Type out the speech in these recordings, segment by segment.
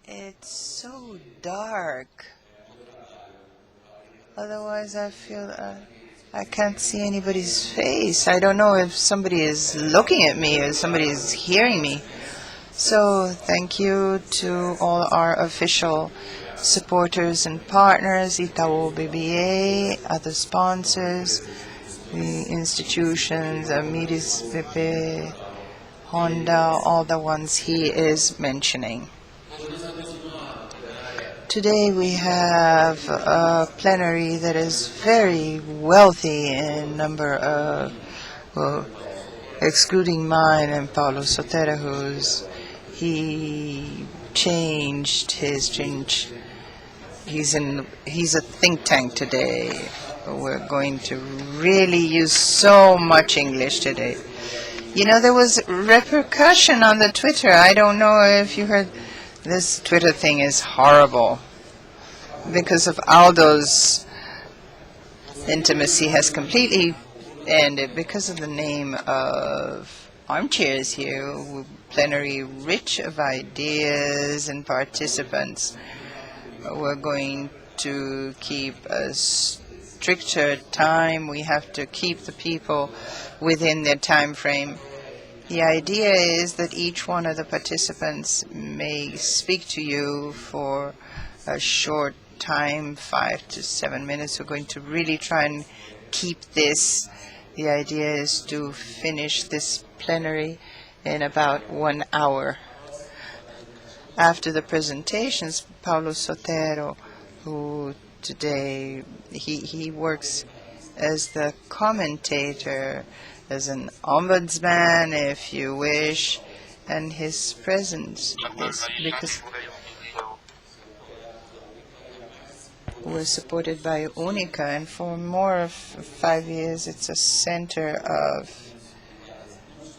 It's so dark. Otherwise, I feel I can't see anybody's face. I don't know if somebody is looking at me or somebody is hearing me. So thank you to all our official supporters and partners, Itaú BBA, other sponsors, the institutions, Amiris BP, Honda, all the ones he is mentioning. Today we have a plenary that is very wealthy in number of, well, excluding mine and Paulo Sotero, he changed his change. He's a think tank today. We're going to really use so much English today. You know, there was repercussion on the Twitter. I don't know if you heard. This Twitter thing is horrible because of Aldo's intimacy has completely ended because of the name of armchairs here, plenary rich of ideas and participants. We're going to keep a stricter time. We have to keep the people within their time frame. The idea is that each one of the participants may speak to you for a short time, 5 to 7 minutes. We're going to really try and keep this. The idea is to finish this plenary in about 1 hour. After the presentations, Paulo Sotero, who today, he works as the commentator, as an ombudsman, if you wish, and his presence is because we're supported by UNICA, and for more of 5 years it's a center of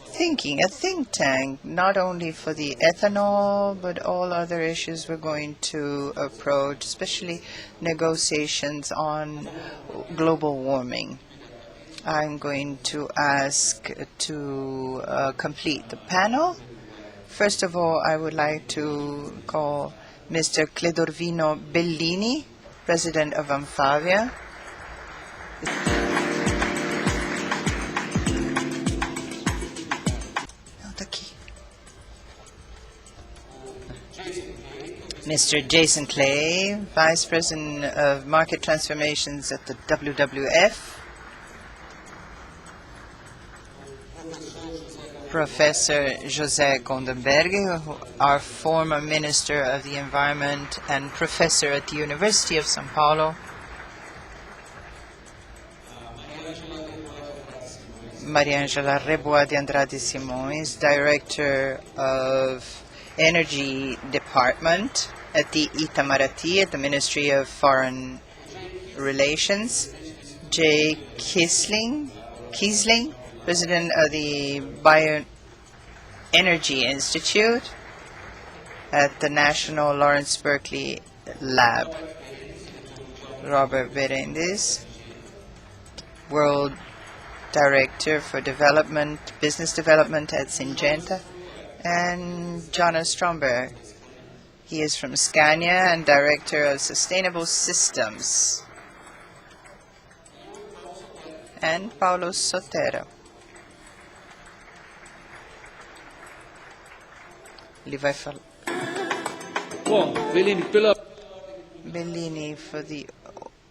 thinking, a think tank, not only for the ethanol, but all other issues we're going to approach, especially negotiations on global warming. I'm going to ask to complete the panel. First of all, I would like to call Mr. Cledorvino Belini, President of ANFAVEA. Mr. Jason Clay, Vice President of Market Transformations at the WWF. Professor José Goldemberg, our former Minister of the Environment and Professor at the University of São Paulo. Mariângela Rebuá de Andrade Simões, Director of Energy Department at the Itamaraty at the Ministry of Foreign Relations. Keasling, President of the BIOENERGY Institute at the National Lawrence Berkeley Lab. Robert Berendes, World Director for Development, Business Development at SYNGENTA, and Jonas Stromberg. He is from SCANIA and Director of Sustainable Systems. And Paulo Sotero. Ele vai falar. Bom, Belini,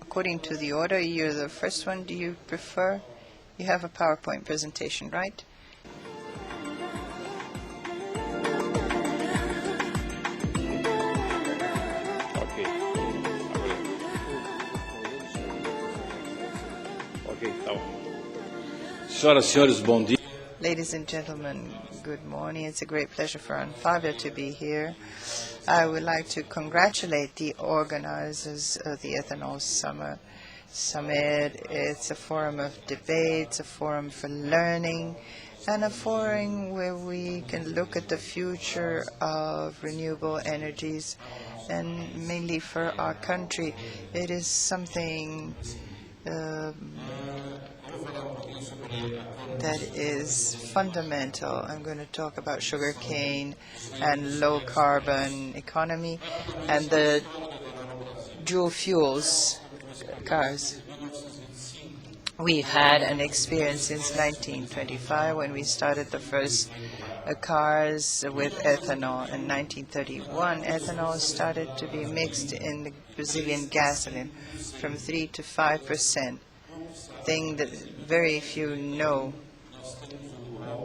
according to the order, you're the first one. Do you prefer? You have a PowerPoint presentation, right? Senhoras e senhores, bom dia. Ladies and gentlemen, good morning. It's a great pleasure for ANFAVEA to be here. I would like to congratulate the organizers of the Ethanol Summit. It's a forum of debates, a forum for learning, and a forum where we can look at the future of renewable energies, and mainly for our country. It is something that is fundamental. I'm going to talk about sugarcane and low carbon economy and the dual fuels cars. We've had an experience since 1925 when we started the first cars with ethanol. In 1931, ethanol started to be mixed in the Brazilian gasoline from 3 to 5%, thing that very few know.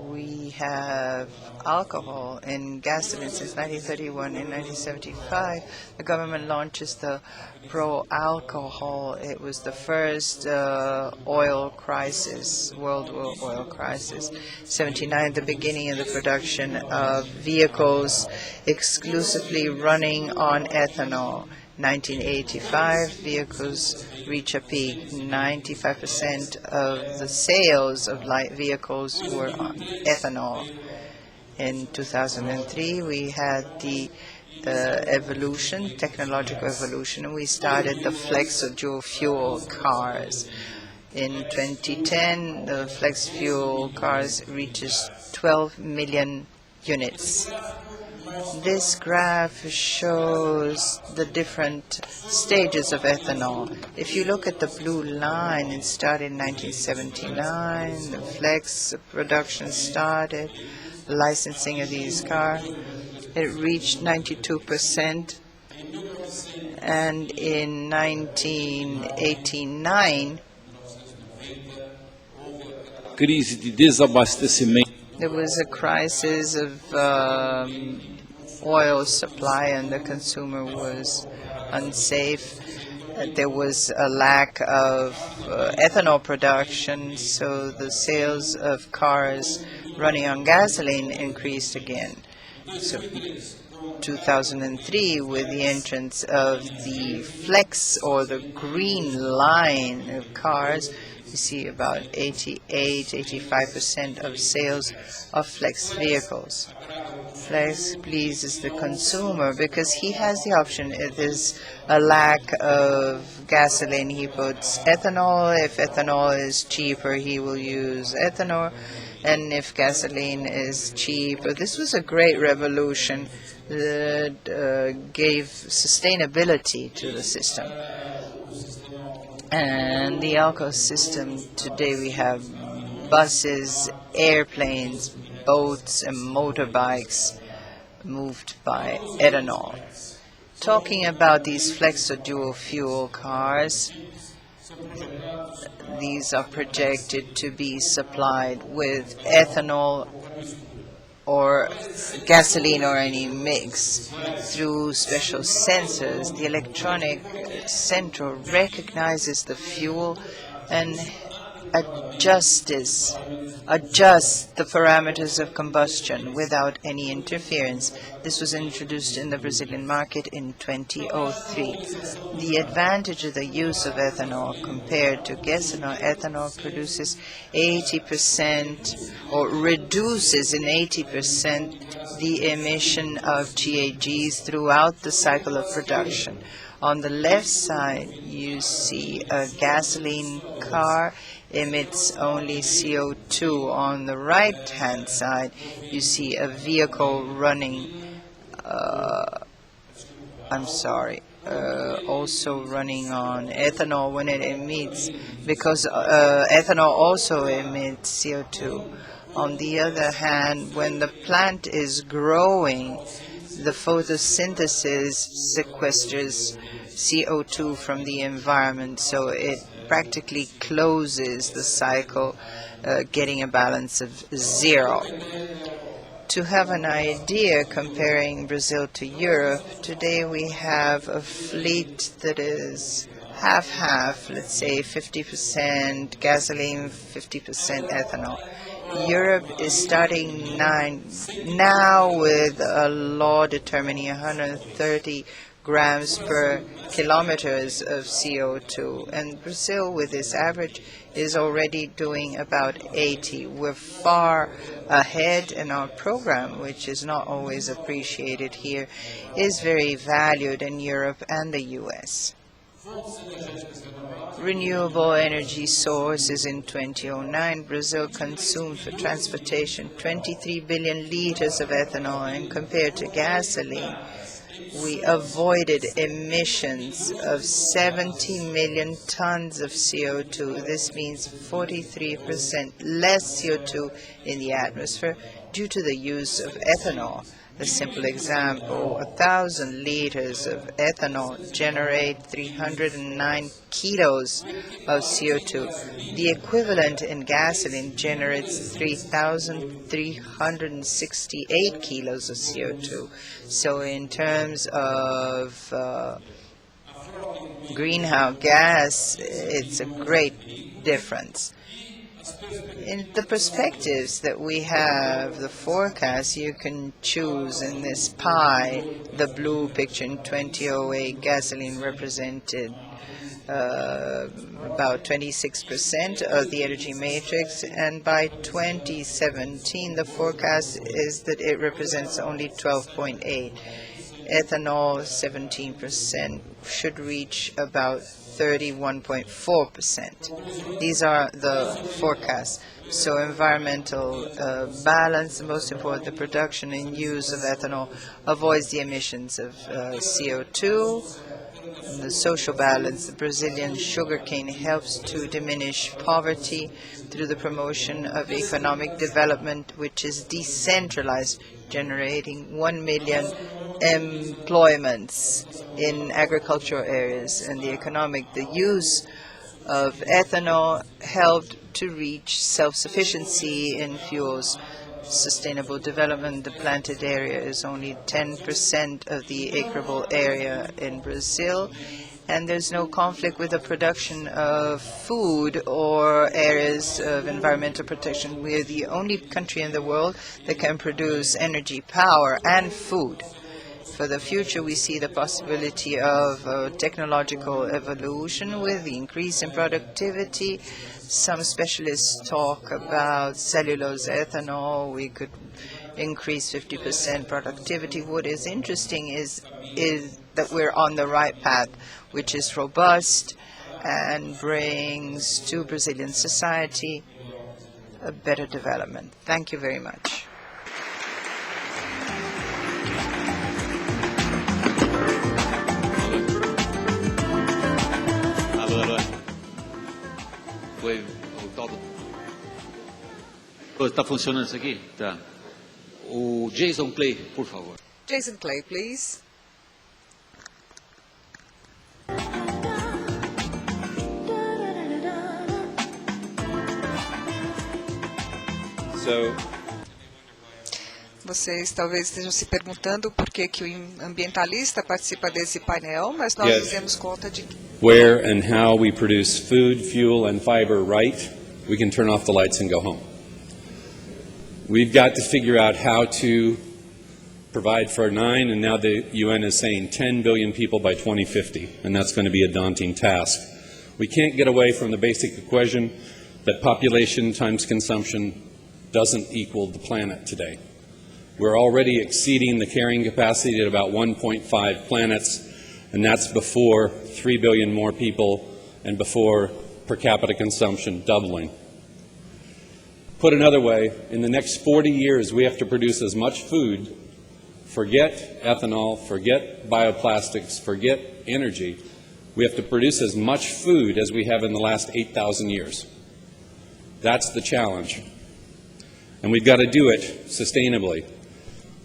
We have alcohol in gasoline since 1931. In 1975, the government launches the pro-alcohol. It was the first oil crisis, world oil crisis. 79, the beginning of the production of vehicles exclusively running on ethanol. 1985, vehicles reach a peak. 95% of the sales of light vehicles were on ethanol. In 2003, we had the evolution, technological evolution, and we started the flex or dual fuel cars. In 2010, the flex fuel cars reaches 12 million units. This graph shows the different stages of ethanol. If you look at the blue line, it started in 1979. The flex production started, the licensing of these cars. It reached 92%. And in 1989, Crise de desabastecimento. there was a crisis of oil supply and the consumer was unsafe. There was a lack of ethanol production, so the sales of cars running on gasoline increased again. So 2003, with the entrance of the flex or the green line of cars, you see about 85% of sales of flex vehicles. Flex pleases the consumer because he has the option. If there's a lack of gasoline, he puts ethanol. If ethanol is cheaper, he will use ethanol. And if gasoline is cheaper, this was a great revolution that gave sustainability to the system. And the alcohol system, today we have buses, airplanes, boats, and motorbikes moved by ethanol. Talking about these flex or dual fuel cars, these are projected to be supplied with ethanol or gasoline or any mix through special sensors. The electronic sensor recognizes the fuel and adjusts the parameters of combustion without any interference. This was introduced in the Brazilian market in 2003. The advantage of the use of ethanol compared to gasoline, ethanol produces 80% or reduces in 80% the emission of GHGs throughout the cycle of production. On the left side, you see a gasoline car emits only CO2. On the right-hand side, you see a vehicle running, also running on ethanol when it emits, because ethanol also emits CO2. On the other hand, when the plant is growing, the photosynthesis sequesters CO2 from the environment, so it practically closes the cycle, getting a balance of zero. To have an idea, comparing Brazil to Europe, today we have a fleet that is half-half, let's say 50% gasoline, 50% ethanol. Europe is starting now with a law determining 130 grams per kilometers of CO2. And Brazil, with this average, is already doing about 80. We're far ahead, and our program, which is not always appreciated here, is very valued in Europe and the U.S. renewable energy sources in 2009, Brazil consumed for transportation 23 billion liters of ethanol, and compared to gasoline, we avoided emissions of 70 million tons of CO2. This means 43% less CO2 in the atmosphere due to the use of ethanol. A simple example, 1,000 liters of ethanol generate 309 kilos of CO2. The equivalent in gasoline generates 3,368 kilos of CO2. So in terms of greenhouse gas, it's a great difference. In the perspectives that we have, the forecast, you can choose in this pie. The blue picture in 2008, gasoline represented about 26% of the energy matrix, and by 2017, the forecast is that it represents only 12.8. Ethanol, 17%, should reach about 31.4%. These are the forecasts. So environmental balance, the most important, the production and use of ethanol avoids the emissions of CO2. The social balance, the Brazilian sugarcane helps to diminish poverty through the promotion of economic development, which is decentralized, generating 1 million employments in agricultural areas. And the use of ethanol helped to reach self-sufficiency in fuels. Sustainable development, the planted area is only 10% of the acreable area in Brazil, and there's no conflict with the production of food or areas of environmental protection. We're the only country in the world that can produce energy, power, and food. For the future, we see the possibility of technological evolution with the increase in productivity. Some specialists talk about cellulose ethanol. We could increase 50% productivity. What is interesting is that we're on the right path, which is robust and brings to Brazilian society a better development. Thank you very much. Está funcionando isso aqui? Tá. O Jason Clay, por favor. Jason Clay, please. Vocês talvez estejam se perguntando por que o ambientalista participa desse painel, mas nós nos demos conta de que where and how we produce food, fuel, and fiber right, we can turn off the lights and go home. We've got to figure out how to provide for 9, and now the UN is saying 10 billion people by 2050, and that's going to be a daunting task. We can't get away from the basic equation that population times consumption doesn't equal the planet today. We're already exceeding the carrying capacity at about 1.5 planets, and that's before 3 billion more people and before per capita consumption doubling. Put another way, in the next 40 years, we have to produce as much food, forget ethanol, forget bioplastics, forget energy. We have to produce as much food as we have in the last 8,000 years. That's the challenge. And we've got to do it sustainably.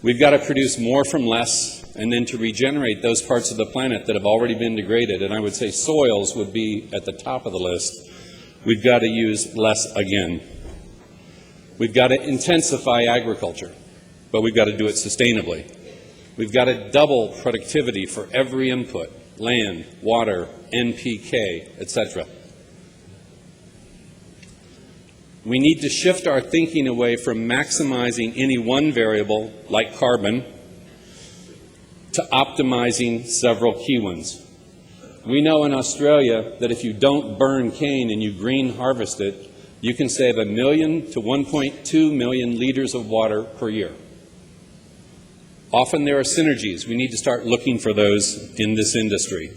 We've got to produce more from less, and then to regenerate those parts of the planet that have already been degraded, and I would say soils would be at the top of the list, we've got to use less again. We've got to intensify agriculture, but we've got to do it sustainably. We've got to double productivity for every input, land, water, NPK, etc. We need to shift our thinking away from maximizing any one variable, like carbon, to optimizing several key ones. We know in Australia that if you don't burn cane and you green harvest it, you can save 1 million to 1.2 million liters of water per year. Often there are synergies. We need to start looking for those in this industry.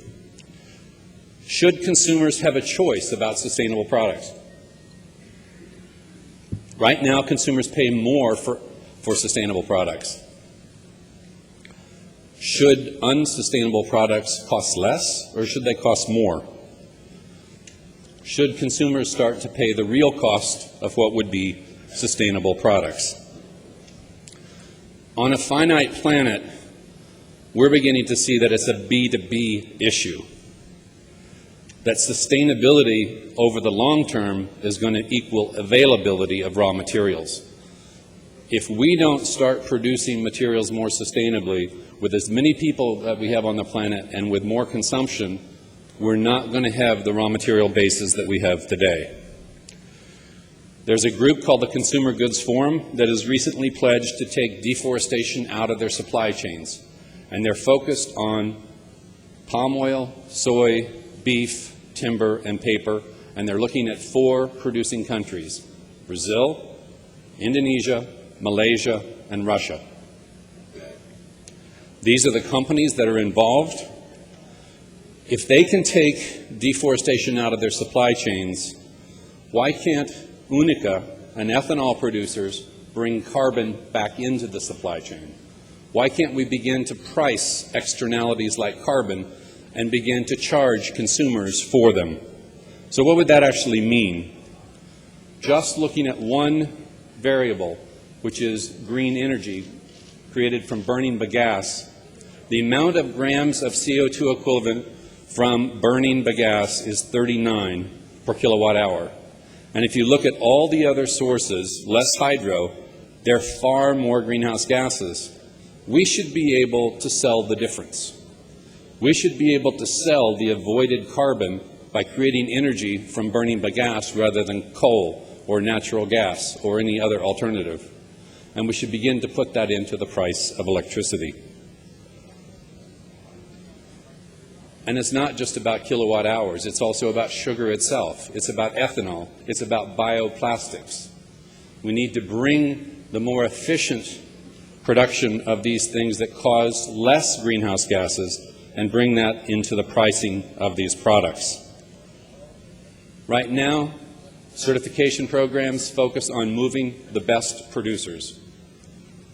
Should consumers have a choice about sustainable products? Right now, consumers pay more for sustainable products. Should unsustainable products cost less, or should they cost more? Should consumers start to pay the real cost of what would be sustainable products? On a finite planet, we're beginning to see that it's a B2B issue, that sustainability over the long term is going to equal availability of raw materials. If we don't start producing materials more sustainably with as many people that we have on the planet and with more consumption, we're not going to have the raw material bases that we have today. There's a group called the Consumer Goods Forum that has recently pledged to take deforestation out of their supply chains. And they're focused on palm oil, soy, beef, timber, and paper. And they're looking at 4 producing countries: Brazil, Indonesia, Malaysia, and Russia. These are the companies that are involved. If they can take deforestation out of their supply chains, why can't Unica and ethanol producers bring carbon back into the supply chain? Why can't we begin to price externalities like carbon and begin to charge consumers for them? So what would that actually mean? Just looking at one variable, which is green energy created from burning bagasse, the amount of grams of CO2 equivalent from burning bagasse is 39 per kilowatt hour. And if you look at all the other sources, less hydro, they're far more greenhouse gases. We should be able to sell the difference. We should be able to sell the avoided carbon by creating energy from burning bagasse rather than coal or natural gas or any other alternative. And we should begin to put that into the price of electricity. And it's not just about kilowatt hours, it's also about sugar itself. It's about ethanol. It's about bioplastics. We need to bring the more efficient production of these things that cause less greenhouse gases and bring that into the pricing of these products. Right now, certification programs focus on moving the best producers.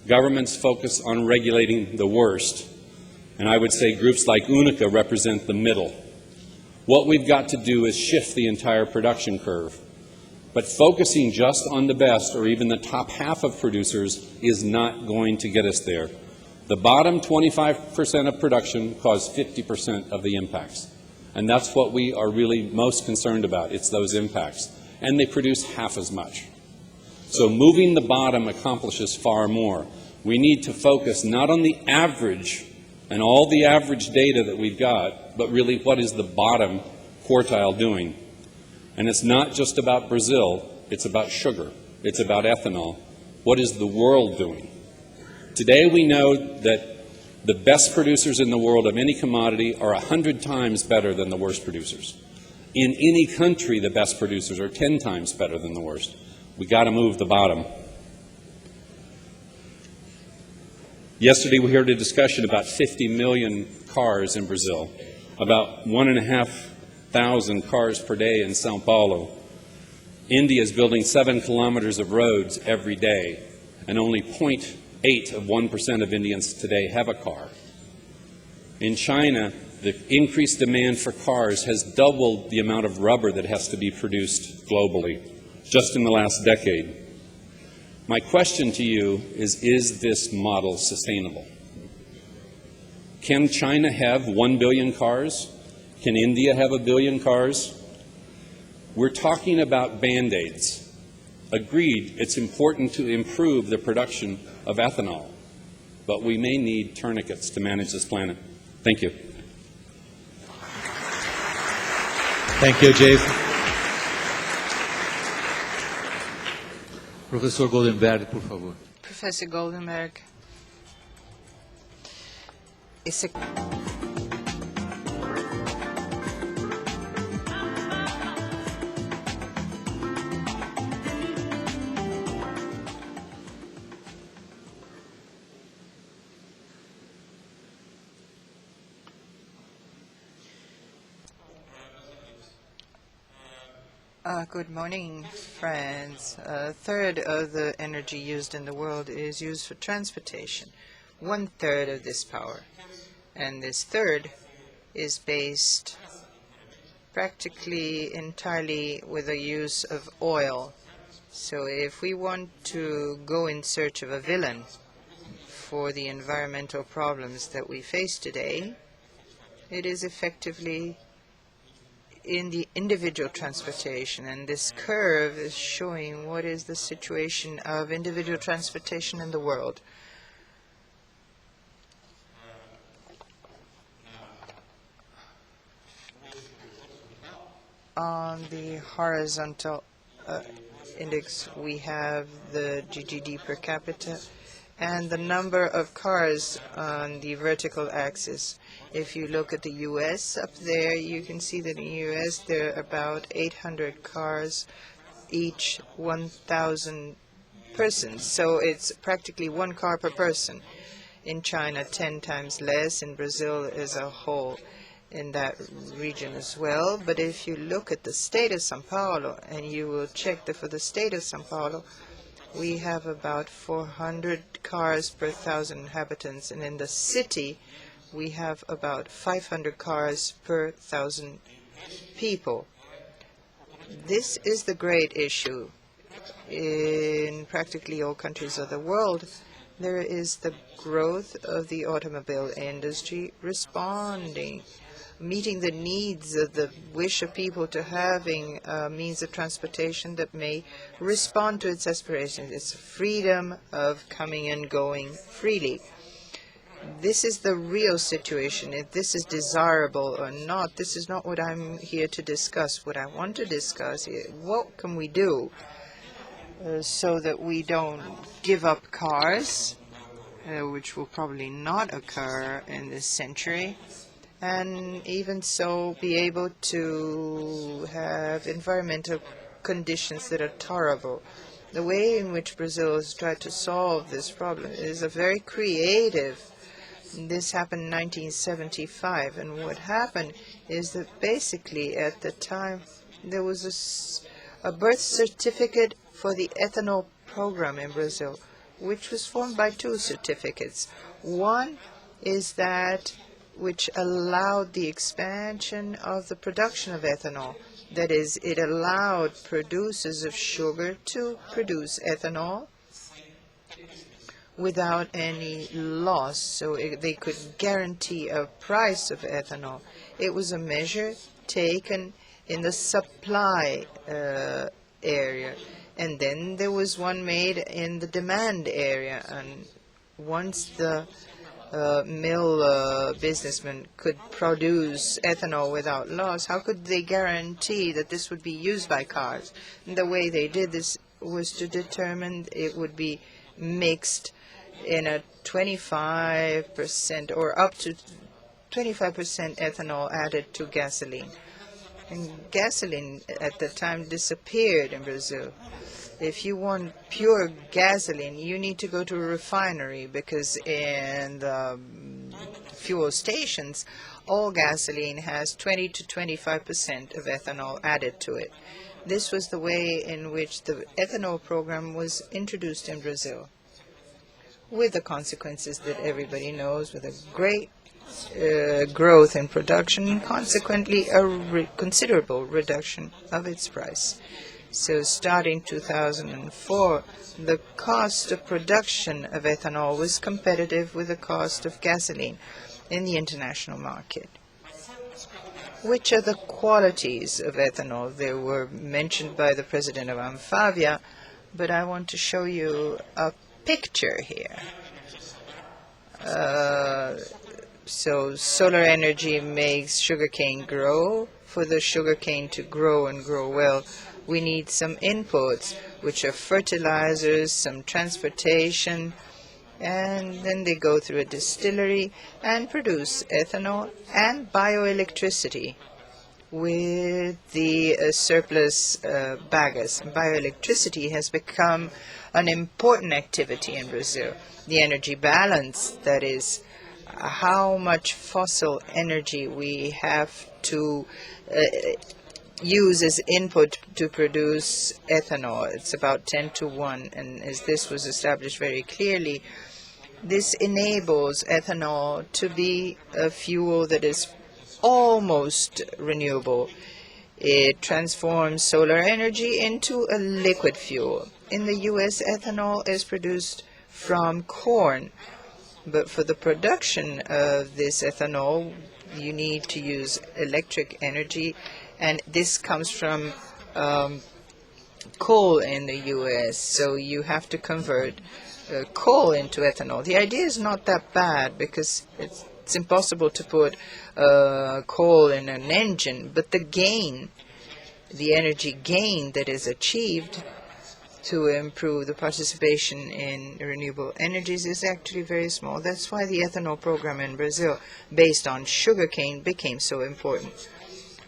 Governments focus on regulating the worst. And I would say groups like Unica represent the middle. What we've got to do is shift the entire production curve. But focusing just on the best or even the top half of producers is not going to get us there. The bottom 25% of production cause 50% of the impacts. And that's what we are really most concerned about. It's those impacts. And they produce half as much. So moving the bottom accomplishes far more. We need to focus not on the average and all the average data that we've got, but really what is the bottom quartile doing? And it's not just about Brazil, it's about sugar, it's about ethanol. What is the world doing? Today we know that the best producers in the world of any commodity are 100 times better than the worst producers. In any country, the best producers are 10 times better than the worst. We got to move the bottom. Yesterday we heard a discussion about 50 million cars in Brazil, about 1,500 cars per day in São Paulo. India is building 7 kilometers of roads every day, and only 0.8 of 1% of Indians today have a car. In China, the increased demand for cars has doubled the amount of rubber that has to be produced globally, just in the last decade. My question to you is this model sustainable? Can China have 1 billion cars? Can India have 1 billion cars? We're talking about Band-Aids. Agreed, it's important to improve the production of ethanol, but we may need tourniquets to manage this planet. Thank you. Thank you, Jason. Professor Goldemberg, por favor. Professor Goldemberg. Esse... Good morning, friends. A third of the energy used in the world is used for transportation, 1/3 of this power. And this third is based practically entirely with the use of oil. So if we want to go in search of a villain for the environmental problems that we face today, it is effectively in the individual transportation. And this curve is showing what is the situation of individual transportation in the world. On the horizontal index, we have the GDP per capita and the number of cars on the vertical axis. If you look at the U.S. up there, you can see that in the U.S. there are about 800 cars each 1,000 persons. So it's practically 1 car per person. In China, 10 times less. In Brazil as a whole, in that region as well. But if you look at the state of São Paulo, and you will check that for the state of São Paulo, we have about 400 cars per 1,000 inhabitants, and in the city we have about 500 cars per 1,000 people. This is the great issue. In practically all countries of the world, there is the growth of the automobile industry responding, meeting the needs of the wish of people to having a means of transportation that may respond to its aspirations. It's freedom of coming and going freely. This is the real situation. If this is desirable or not, this is not what I'm here to discuss. What I want to discuss is what can we do so that we don't give up cars, which will probably not occur in this century, and even so be able to have environmental conditions that are tolerable. The way in which Brazil has tried to solve this problem is a very creative. This happened in 1975, and what happened is that basically at the time there was a birth certificate for the ethanol program in Brazil, which was formed by 2 certificates. One is that which allowed the expansion of the production of ethanol. That is, it allowed producers of sugar to produce ethanol without any loss, so they could guarantee a price of ethanol. It was a measure taken in the supply area, and then there was one made in the demand area. And once the mill businessmen could produce ethanol without loss, how could they guarantee that this would be used by cars? And the way they did this was to determine it would be mixed in a 25% or up to 25% ethanol added to gasoline. And gasoline at the time disappeared in Brazil. If you want pure gasoline, you need to go to a refinery, because in the fuel stations, all gasoline has 20 to 25% of ethanol added to it. This was the way in which the ethanol program was introduced in Brazil, with the consequences that everybody knows, with a great growth in production, and consequently a considerable reduction of its price. So starting 2004, the cost of production of ethanol was competitive with the cost of gasoline in the international market. Which are the qualities of ethanol? They were mentioned by the president of ANFAVEA, but I want to show you a picture here. So solar energy makes sugarcane grow. For the sugarcane to grow and grow well, we need some inputs, which are fertilizers, some transportation, and then they go through a distillery and produce ethanol and bioelectricity with the surplus bagasse. Bioelectricity has become an important activity in Brazil. The energy balance, that is, how much fossil energy we have to use as input to produce ethanol. It's about 10-1, and as this was established very clearly, this enables ethanol to be a fuel that is almost renewable. It transforms solar energy into a liquid fuel. In the U.S., ethanol is produced from corn, but for the production of this ethanol, you need to use electric energy, and this comes from coal in the U.S., so you have to convert coal into ethanol. The idea is not that bad because it's impossible to put coal in an engine, but the gain, the energy gain that is achieved to improve the participation in renewable energies is actually very small. That's why the ethanol program in Brazil, based on sugarcane, became so important.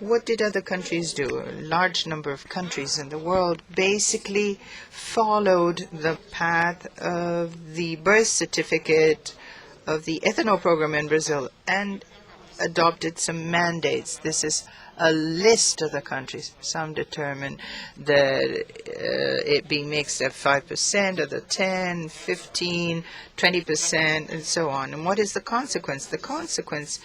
What did other countries do? A large number of countries in the world basically followed the path of the birth certificate of the ethanol program in Brazil and adopted some mandates. This is a list of the countries. Some determined that it be mixed at 5%, other 10, 15, 20%, and so on. And what is the consequence? The consequence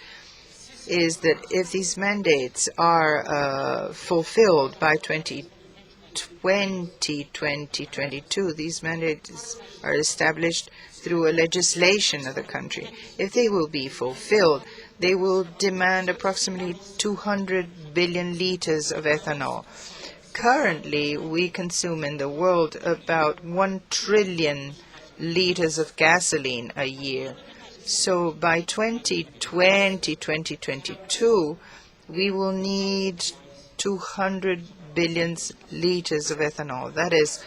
is that if these mandates are fulfilled by 2022, these mandates are established through a legislation of the country. If they will be fulfilled, they will demand approximately 200 billion liters of ethanol. Currently, we consume in the world about 1 trillion liters of gasoline a year. So by 2020, 2022, we will need 200 billion liters of ethanol. That is,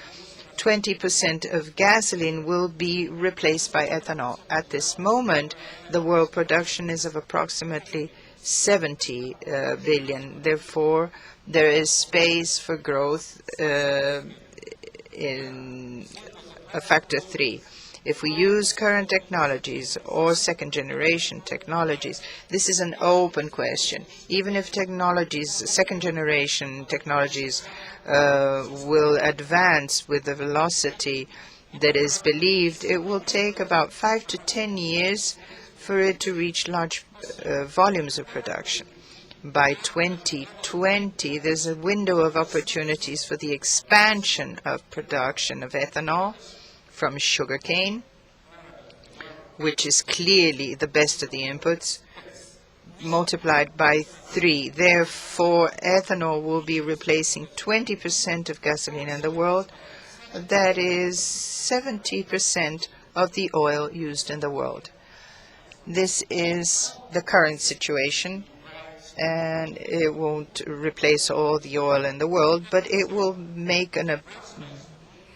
20% of gasoline will be replaced by ethanol. At this moment, the world production is of approximately 70 billion. Therefore, there is space for growth in a factor 3. If we use current technologies or second-generation technologies, this is an open question. Even if technologies, second-generation technologies, will advance with the velocity that is believed, it will take about 5 to 10 years for it to reach large volumes of production. By 2020, there's a window of opportunities for the expansion of production of ethanol from sugarcane, which is clearly the best of the inputs, multiplied by 3. Therefore, ethanol will be replacing 20% of gasoline in the world. That is 70% of the oil used in the world. This is the current situation, and it won't replace all the oil in the world, but it will make a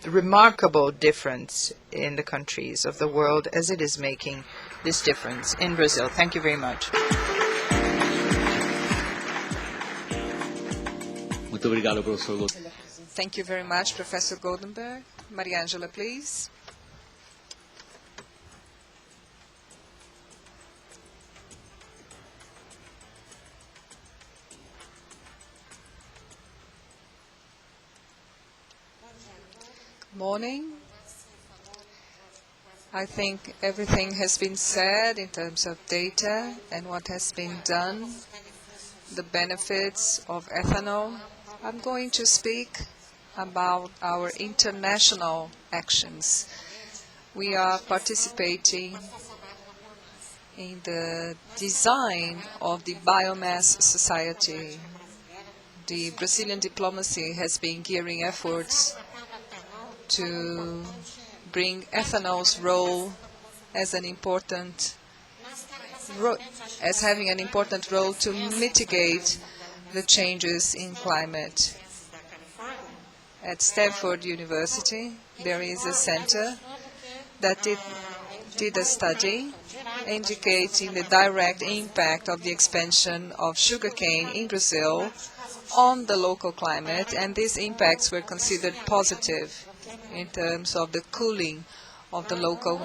remarkable difference in the countries of the world as it is making this difference in Brazil. Thank you very much. Thank you very much, Professor Goldemberg. Mariângela, please. Morning. I think everything has been said in terms of data and what has been done, the benefits of ethanol. I'm going to speak about our international actions. We are participating in the design of the biomass society. The Brazilian diplomacy has been gearing efforts to bring ethanol's role as having an important role to mitigate the changes in climate. At Stanford University, there is a center that did a study indicating the direct impact of the expansion of sugarcane in Brazil on the local climate, and these impacts were considered positive in terms of the cooling of the local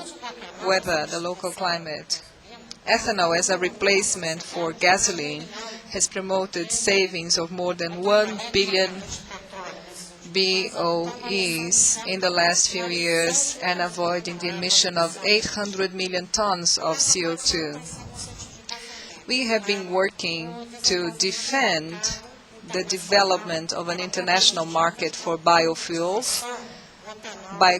weather, the local climate. ethanol as a replacement for gasoline has promoted savings of more than 1 billion BOEs in the last few years and avoiding the emission of 800 million tons of CO2. We have been working to defend the development of an international market for biofuels by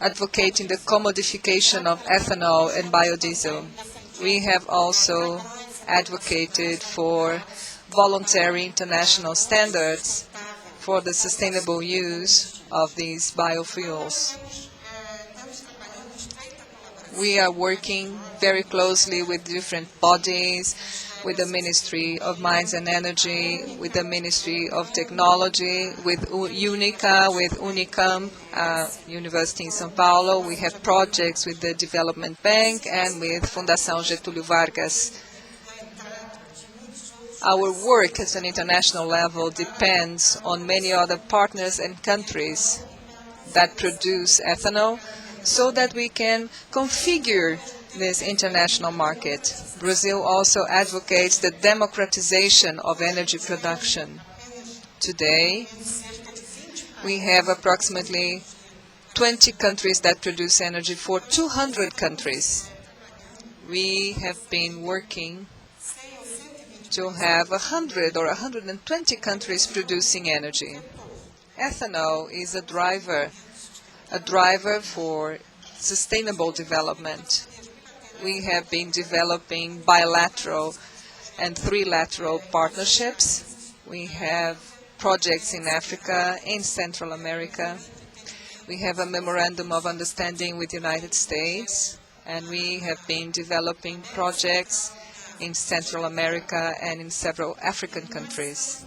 advocating the commodification of ethanol and biodiesel. We have also advocated for voluntary international standards for the sustainable use of these biofuels. We are working very closely with different bodies, with the Ministry of Mines and Energy, with the Ministry of Technology, with UNICA, with UNICAMP, University in São Paulo. We have projects with the Development Bank and with Fundação Getúlio Vargas. Our work at an international level depends on many other partners and countries that produce ethanol so that we can configure this international market. Brazil also advocates the democratization of energy production. Today, we have approximately 20 countries that produce energy for 200 countries. We have been working to have 100 or 120 countries producing energy. Ethanol is a driver for sustainable development. We have been developing bilateral and trilateral partnerships. We have projects in Africa, in Central America. We have a memorandum of understanding with the United States, and we have been developing projects in Central America and in several African countries.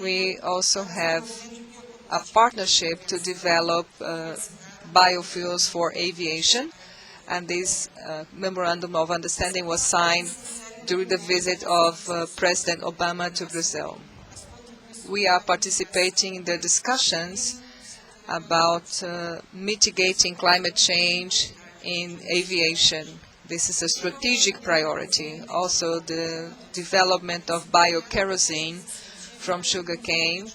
We also have a partnership to develop biofuels for aviation, and this memorandum of understanding was signed during the visit of President Obama to Brazil. We are participating in the discussions about mitigating climate change in aviation. This is a strategic priority. Also, the development of biokerosene from sugarcane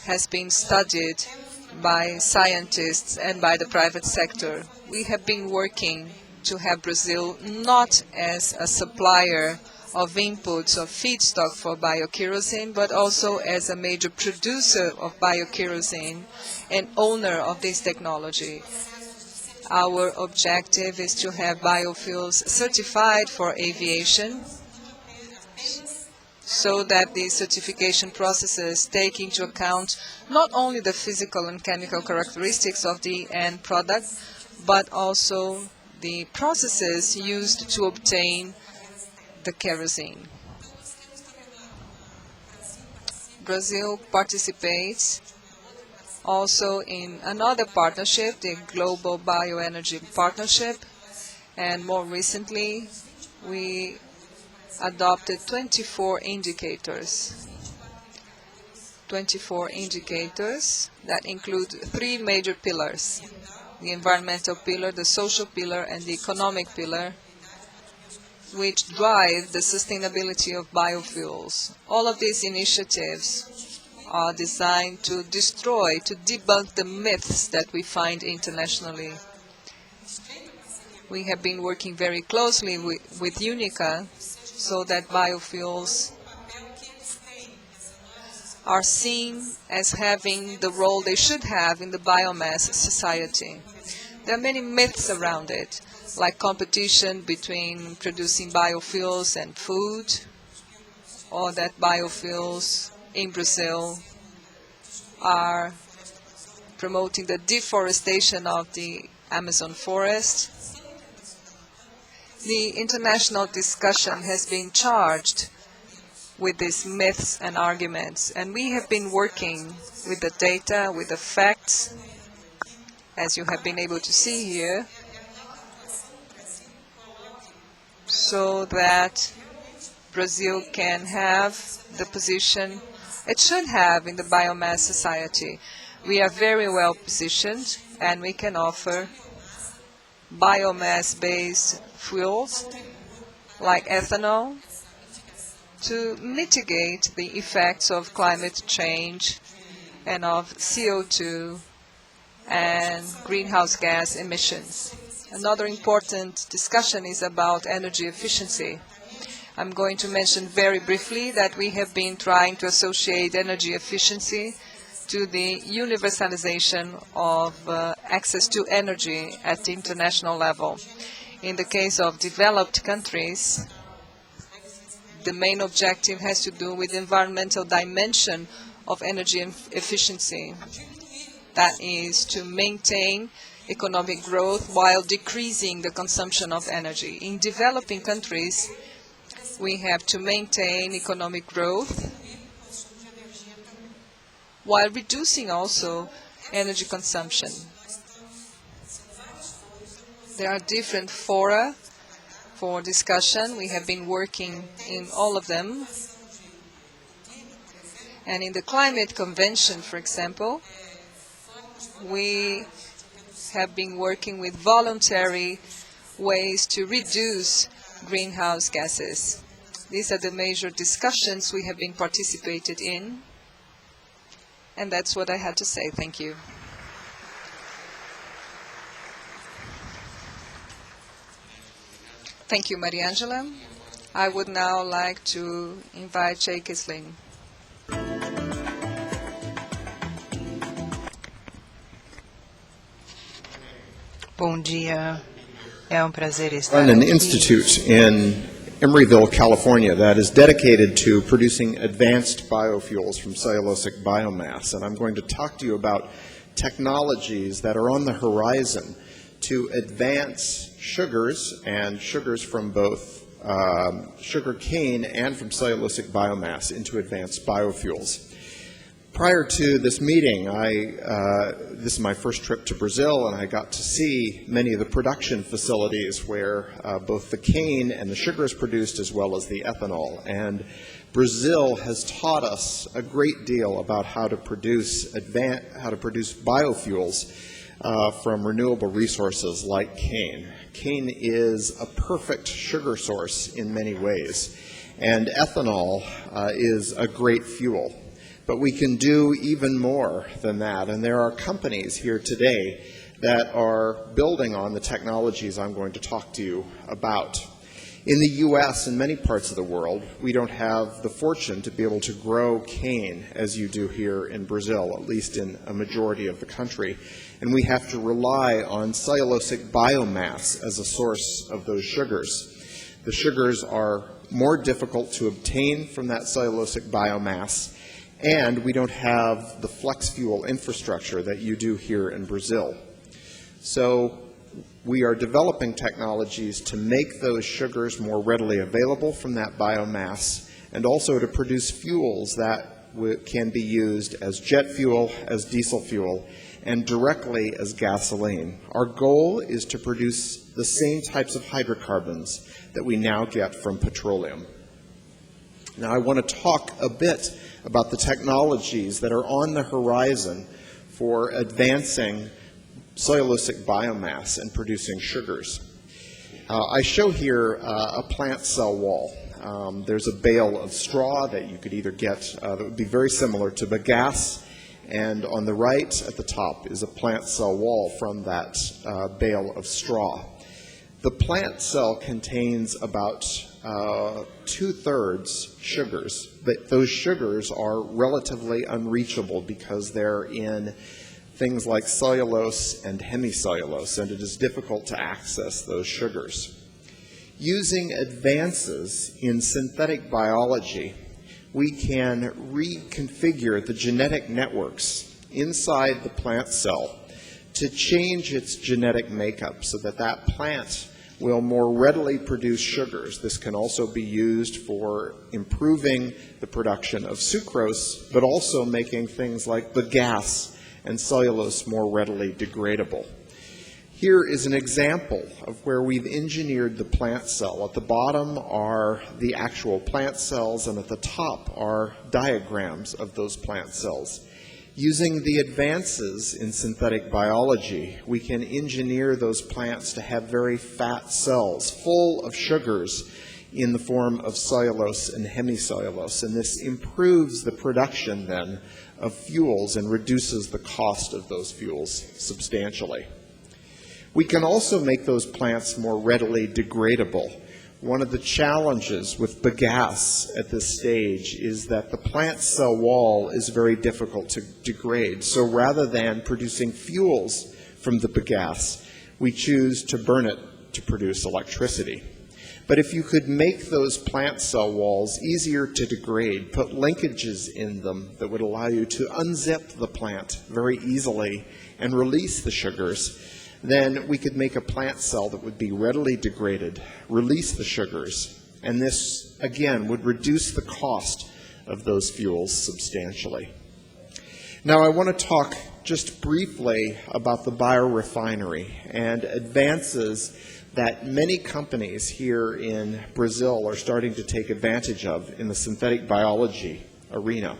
has been studied by scientists and by the private sector. We have been working to have Brazil not as a supplier of inputs of feedstock for biokerosene, but also as a major producer of biokerosene and owner of this technology. Our objective is to have biofuels certified for aviation so that the certification processes take into account not only the physical and chemical characteristics of the end product, but also the processes used to obtain the kerosene. Brazil participates also in another partnership, the Global Bioenergy Partnership, and more recently we adopted 24 indicators. 24 indicators that include 3 major pillars: the environmental pillar, the social pillar, and the economic pillar, which drive the sustainability of biofuels. All of these initiatives are designed to destroy, to debunk the myths that we find internationally. We have been working very closely with UNICA so that biofuels are seen as having the role they should have in the biomass society. There are many myths around it, like competition between producing biofuels and food, or that biofuels in Brazil are promoting the deforestation of the Amazon forest. The international discussion has been charged with these myths and arguments, and we have been working with the data, with the facts, as you have been able to see here, so that Brazil can have the position it should have in the biomass society. We are very well positioned, and we can offer biomass-based fuels like ethanol to mitigate the effects of climate change and of CO2 and greenhouse gas emissions. Another important discussion is about energy efficiency. I'm going to mention very briefly that we have been trying to associate energy efficiency to the universalization of access to energy at the international level. In the case of developed countries, the main objective has to do with the environmental dimension of energy efficiency. That is to maintain economic growth while decreasing the consumption of energy. In developing countries, we have to maintain economic growth while reducing also energy consumption. There are different fora for discussion. We have been working in all of them. And in the Climate Convention, for example, we have been working with voluntary ways to reduce greenhouse gases. These are the major discussions we have been participated in. And that's what I had to say. Thank you. Thank you, Mariângela. I would now like to invite Keasling. Bom dia. É prazer estar Run an aqui. institute in Emeryville, California that is dedicated to producing advanced biofuels from cellulosic biomass. And I'm going to talk to you about technologies that are on the horizon to advance sugars and sugars from both sugar cane and from cellulosic biomass into advanced biofuels. Prior to this meeting, this is my first trip to Brazil, and I got to see many of the production facilities where both the cane and the sugar is produced, as well as the ethanol. And Brazil has taught us a great deal about how to produce biofuels from renewable resources like cane. Cane is a perfect sugar source in many ways, and ethanol is a great fuel. But we can do even more than that, and there are companies here today that are building on the technologies I'm going to talk to you about. In the U.S. and many parts of the world, we don't have the fortune to be able to grow cane as you do here in Brazil, at least in a majority of the country. And we have to rely on cellulosic biomass as a source of those sugars. The sugars are more difficult to obtain from that cellulosic biomass, and we don't have the flex fuel infrastructure that you do here in Brazil. So we are developing technologies to make those sugars more readily available from that biomass, and also to produce fuels that can be used as jet fuel, as diesel fuel, and directly as gasoline. Our goal is to produce the same types of hydrocarbons that we now get from petroleum. Now I want to talk a bit about the technologies that are on the horizon for advancing cellulosic biomass and producing sugars. I show here a plant cell wall. There's a bale of straw that you could either get that would be very similar to bagasse, and on the right at the top is a plant cell wall from that bale of straw. The plant cell contains about 2/3 sugars, but those sugars are relatively unreachable because they're in things like cellulose and hemicellulose, and it is difficult to access those sugars. Using advances in synthetic biology, we can reconfigure the genetic networks inside the plant cell to change its genetic makeup so that that plant will more readily produce sugars. This can also be used for improving the production of sucrose, but also making things like bagasse and cellulose more readily degradable. Here is an example of where we've engineered the plant cell. At the bottom are the actual plant cells, and at the top are diagrams of those plant cells. Using the advances in synthetic biology, we can engineer those plants to have very fat cells full of sugars in the form of cellulose and hemicellulose, and this improves the production then of fuels and reduces the cost of those fuels substantially. We can also make those plants more readily degradable. One of the challenges with bagasse at this stage is that the plant cell wall is very difficult to degrade. So rather than producing fuels from the bagasse, we choose to burn it to produce electricity. But if you could make those plant cell walls easier to degrade, put linkages in them that would allow you to unzip the plant very easily and release the sugars, then we could make a plant cell that would be readily degraded, release the sugars, and this, again, would reduce the cost of those fuels substantially. Now, I want to talk just briefly about the biorefinery and advances that many companies here in Brazil are starting to take advantage of in the synthetic biology arena.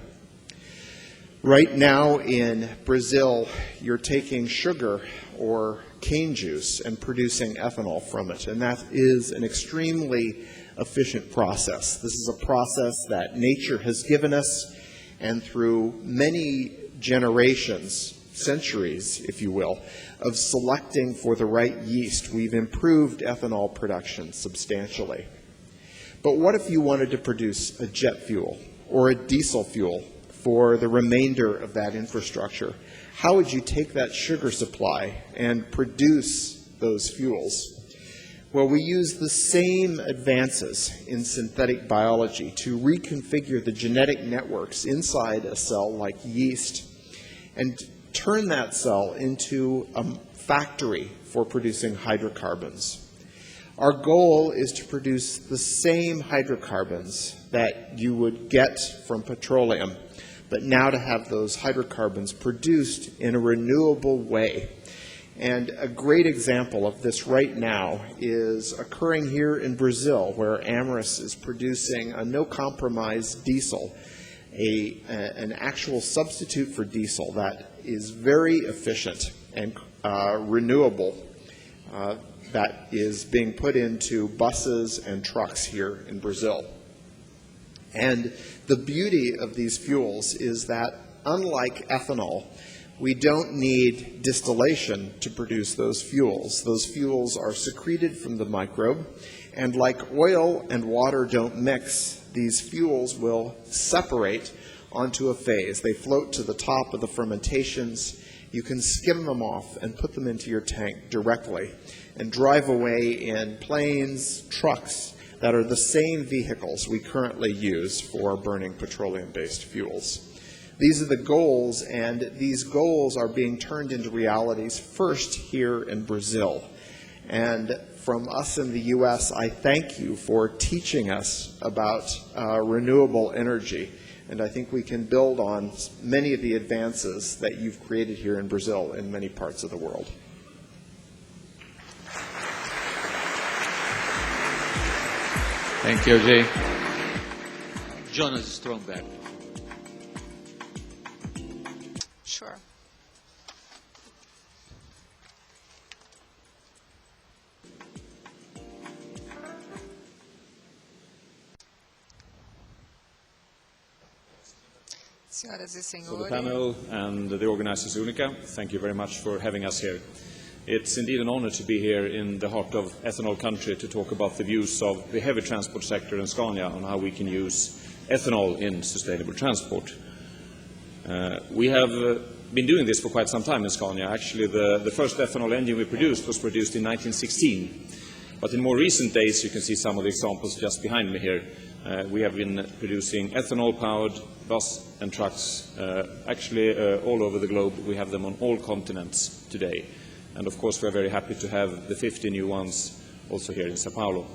Right now in Brazil, you're taking sugar or cane juice and producing ethanol from it, and that is an extremely efficient process. This is a process that nature has given us, and through many generations, centuries, if you will, of selecting for the right yeast, we've improved ethanol production substantially. But what if you wanted to produce a jet fuel or a diesel fuel for the remainder of that infrastructure? How would you take that sugar supply and produce those fuels? Well, we use the same advances in synthetic biology to reconfigure the genetic networks inside a cell like yeast and turn that cell into a factory for producing hydrocarbons. Our goal is to produce the same hydrocarbons that you would get from petroleum, but now to have those hydrocarbons produced in a renewable way. And a great example of this right now is occurring here in Brazil, where Amyris is producing a no-compromise diesel, an actual substitute for diesel that is very efficient and renewable, that is being put into buses and trucks here in Brazil. And the beauty of these fuels is that, unlike ethanol, we don't need distillation to produce those fuels. Those fuels are secreted from the microbe, and like oil and water don't mix, these fuels will separate onto a phase. They float to the top of the fermentations. You can skim them off and put them into your tank directly and drive away in planes, trucks, that are the same vehicles we currently use for burning petroleum-based fuels. These are the goals, and these goals are being turned into realities first here in Brazil. And from us in the U.S., I thank you for teaching us about renewable energy, and I think we can build on many of the advances that you've created here in Brazil in many parts of the world. Thank you, Jay. Jonas Stromberg. Sure. Senhoras e So the senhores, panel and the organizers UNICA, thank you very much for having us here. It's indeed an honor to be here in the heart of ethanol country to talk about the views of the heavy transport sector and SCANIA on how we can use ethanol in sustainable transport. We have been doing this for quite some time in SCANIA. Actually, the first ethanol engine we produced was produced in 1916. But in more recent days, you can see some of the examples just behind me here. We have been producing ethanol-powered bus and trucks, all over the globe. We have them on all continents today. And of course, we're very happy to have the 50 new ones also here in São Paulo.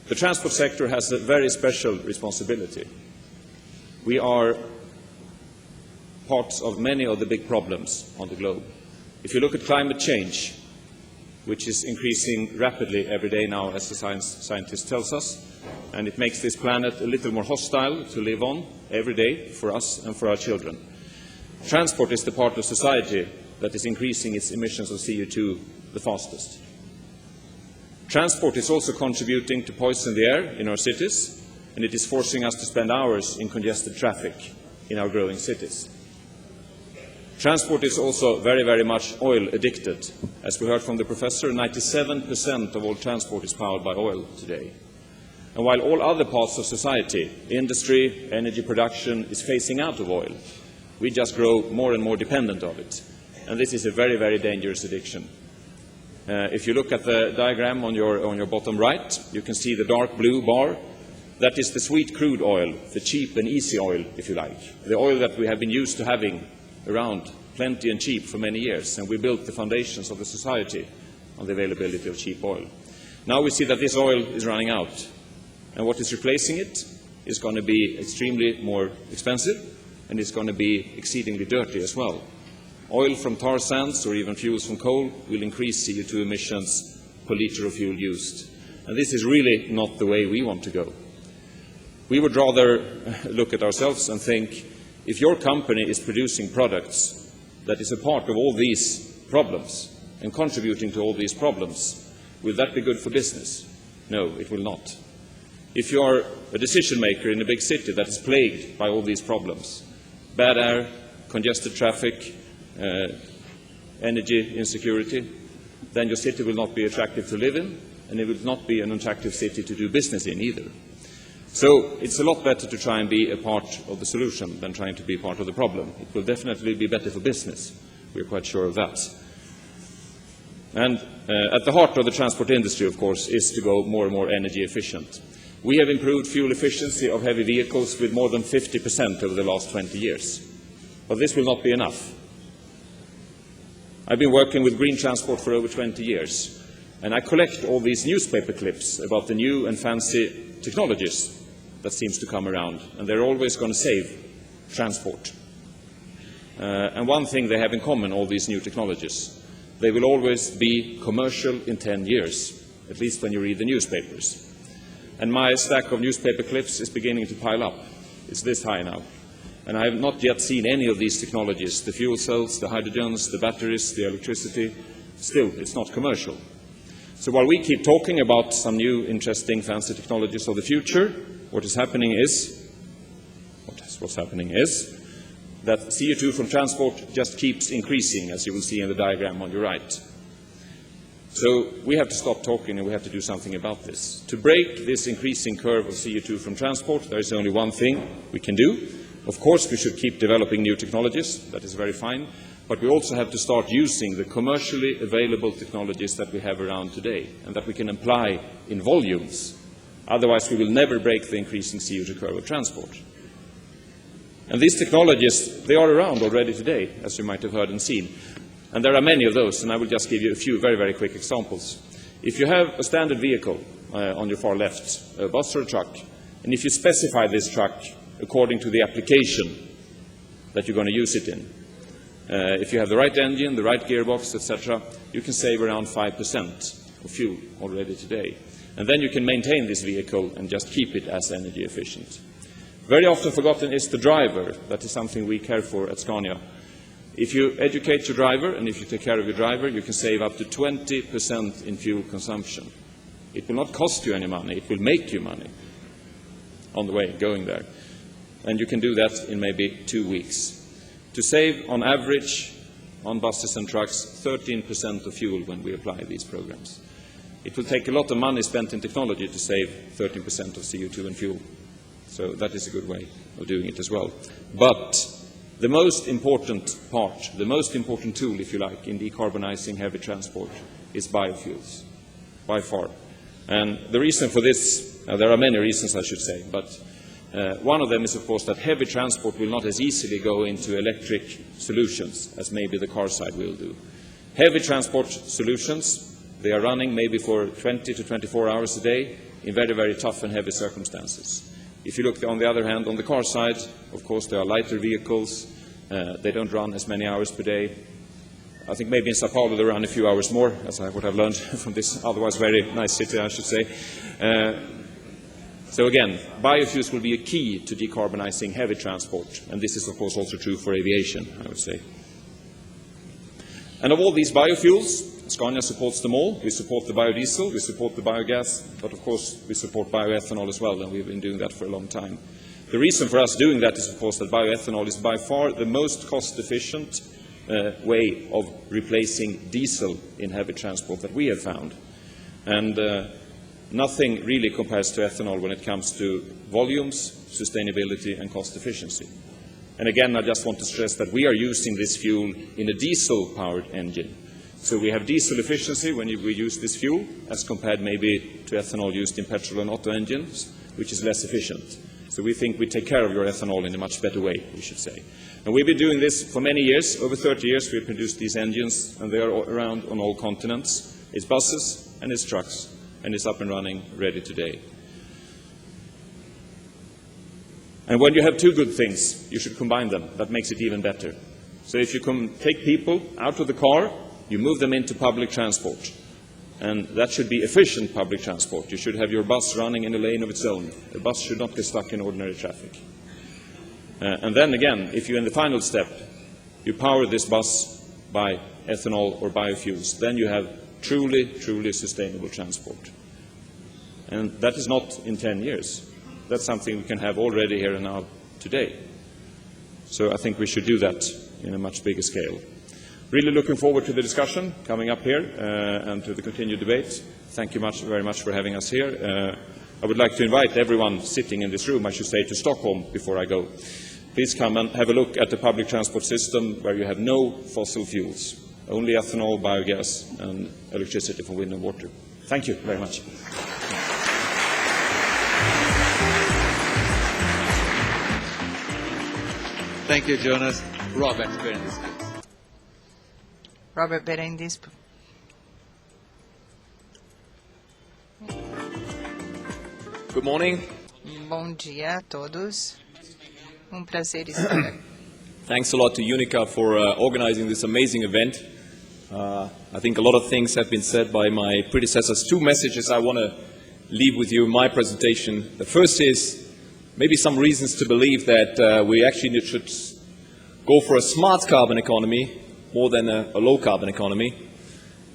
The transport sector has a very special responsibility. We are parts of many of the big problems on the globe. If you look at climate change, which is increasing rapidly every day now, as the scientist tells us, and it makes this planet a little more hostile to live on every day for us and for our children. Transport is the part of society that is increasing its emissions of CO2 the fastest. Transport is also contributing to poison the air in our cities, and it is forcing us to spend hours in congested traffic in our growing cities. Transport is also very, very much oil addicted. As we heard from the professor, 97% of all transport is powered by oil today. And while all other parts of society, industry, energy production, is phasing out of oil, we just grow more and more dependent of it. And this is a very, very dangerous addiction. If you look at the diagram on your bottom right, you can see the dark blue bar. That is the sweet crude oil, the cheap and easy oil, if you like. The oil that we have been used to having around plenty and cheap for many years, and we built the foundations of the society on the availability of cheap oil. Now we see that this oil is running out, and what is replacing it is going to be extremely more expensive, and it's going to be exceedingly dirty as well. Oil from tar sands or even fuels from coal will increase CO2 emissions per liter of fuel used, and this is really not the way we want to go. We would rather look at ourselves and think, if your company is producing products that is a part of all these problems and contributing to all these problems, will that be good for business? No, it will not. If you are a decision maker in a big city that is plagued by all these problems, bad air, congested traffic, energy insecurity, then your city will not be attractive to live in, and it will not be an attractive city to do business in either. So it's a lot better to try and be a part of the solution than trying to be part of the problem. It will definitely be better for business. We're quite sure of that. And at the heart of the transport industry, of course, is to go more and more energy efficient. We have improved fuel efficiency of heavy vehicles with more than 50% over the last 20 years. But this will not be enough. I've been working with green transport for over 20 years, and I collect all these newspaper clips about the new and fancy technologies that seems to come around, and they're always going to save transport. And one thing they have in common, all these new technologies, they will always be commercial in 10 years, at least when you read the newspapers. And my stack of newspaper clips is beginning to pile up. It's this high now. And I have not yet seen any of these technologies, the fuel cells, the hydrogens, the batteries, the electricity. Still, it's not commercial. So while we keep talking about some new, interesting, fancy technologies of the future, what's happening is that CO2 from transport just keeps increasing, as you will see in the diagram on your right. So we have to stop talking and we have to do something about this. To break this increasing curve of CO2 from transport, there is only one thing we can do. Of course, we should keep developing new technologies. That is very fine. But we also have to start using the commercially available technologies that we have around today and that we can apply in volumes. Otherwise, we will never break the increasing CO2 curve of transport. And these technologies, they are around already today, as you might have heard and seen. And there are many of those, and I will just give you a few very, very quick examples. If you have a standard vehicle on your far left, a bus or a truck, and if you specify this truck according to the application that you're going to use it in, if you have the right engine, the right gearbox, etc., you can save around 5% of fuel already today. And then you can maintain this vehicle and just keep it as energy efficient. Very often forgotten is the driver. That is something we care for at SCANIA. If you educate your driver and if you take care of your driver, you can save up to 20% in fuel consumption. It will not cost you any money. It will make you money on the way going there. And you can do that in maybe 2 weeks. To save, on average, on buses and trucks, 13% of fuel when we apply these programs. It will take a lot of money spent in technology to save 13% of CO2 and fuel. So that is a good way of doing it as well. But the most important part, the most important tool, if you like, in decarbonizing heavy transport is biofuels, by far. And the reason for this, there are many reasons I should say, but one of them is, of course, that heavy transport will not as easily go into electric solutions as maybe the car side will do. Heavy transport solutions, they are running maybe for 20 to 24 hours a day in very, very tough and heavy circumstances. If you look, on the other hand, on the car side, of course, there are lighter vehicles. They don't run as many hours per day. I think maybe in Sao Paulo they run a few hours more, as I would have learned from this otherwise very nice city, I should say. So again, biofuels will be a key to decarbonizing heavy transport, and this is of course also true for aviation, I would say. And of all these biofuels, Scania supports them all. We support the biodiesel, we support the biogas, but of course we support bioethanol as well, and we've been doing that for a long time. The reason for us doing that is of course that bioethanol is by far the most cost-efficient way of replacing diesel in heavy transport that we have found. And nothing really compares to ethanol when it comes to volumes, sustainability and cost efficiency. And again, I just want to stress that we are using this fuel in a diesel-powered engine. So we have diesel efficiency when we use this fuel, as compared maybe to ethanol used in petrol and auto engines, which is less efficient. So we think we take care of your ethanol in a much better way, we should say. And we've been doing this for many years. Over 30 years we've produced these engines, and they are around on all continents. It's buses and it's trucks, and it's up and running, ready today. And when you have two good things, you should combine them. That makes it even better. So if you can take people out of the car, you move them into public transport. And that should be efficient public transport. You should have your bus running in a lane of its own. The bus should not get stuck in ordinary traffic. And then again, if you, in the final step, you power this bus by ethanol or biofuels, then you have truly, truly sustainable transport. And that is not in 10 years. That's something we can have already here and now today. So I think we should do that in a much bigger scale. Really looking forward to the discussion coming up here and to the continued debate. Thank you very much for having us here. I would like to invite everyone sitting in this room, I should say, to Stockholm before I go. Please come and have a look at the public transport system where you have no fossil fuels, only ethanol, biogas and electricity from wind and water. Thank you very much. Thank you, Jonas. Robert Berendes. Robert Berendes. Good morning. Bom dia a todos. Prazer estar aqui. Thanks a lot to Unica for organizing this amazing event. I think a lot of things have been said by my predecessors. Two messages I want to leave with you in my presentation. The first is maybe some reasons to believe that we actually should go for a smart carbon economy more than a low carbon economy.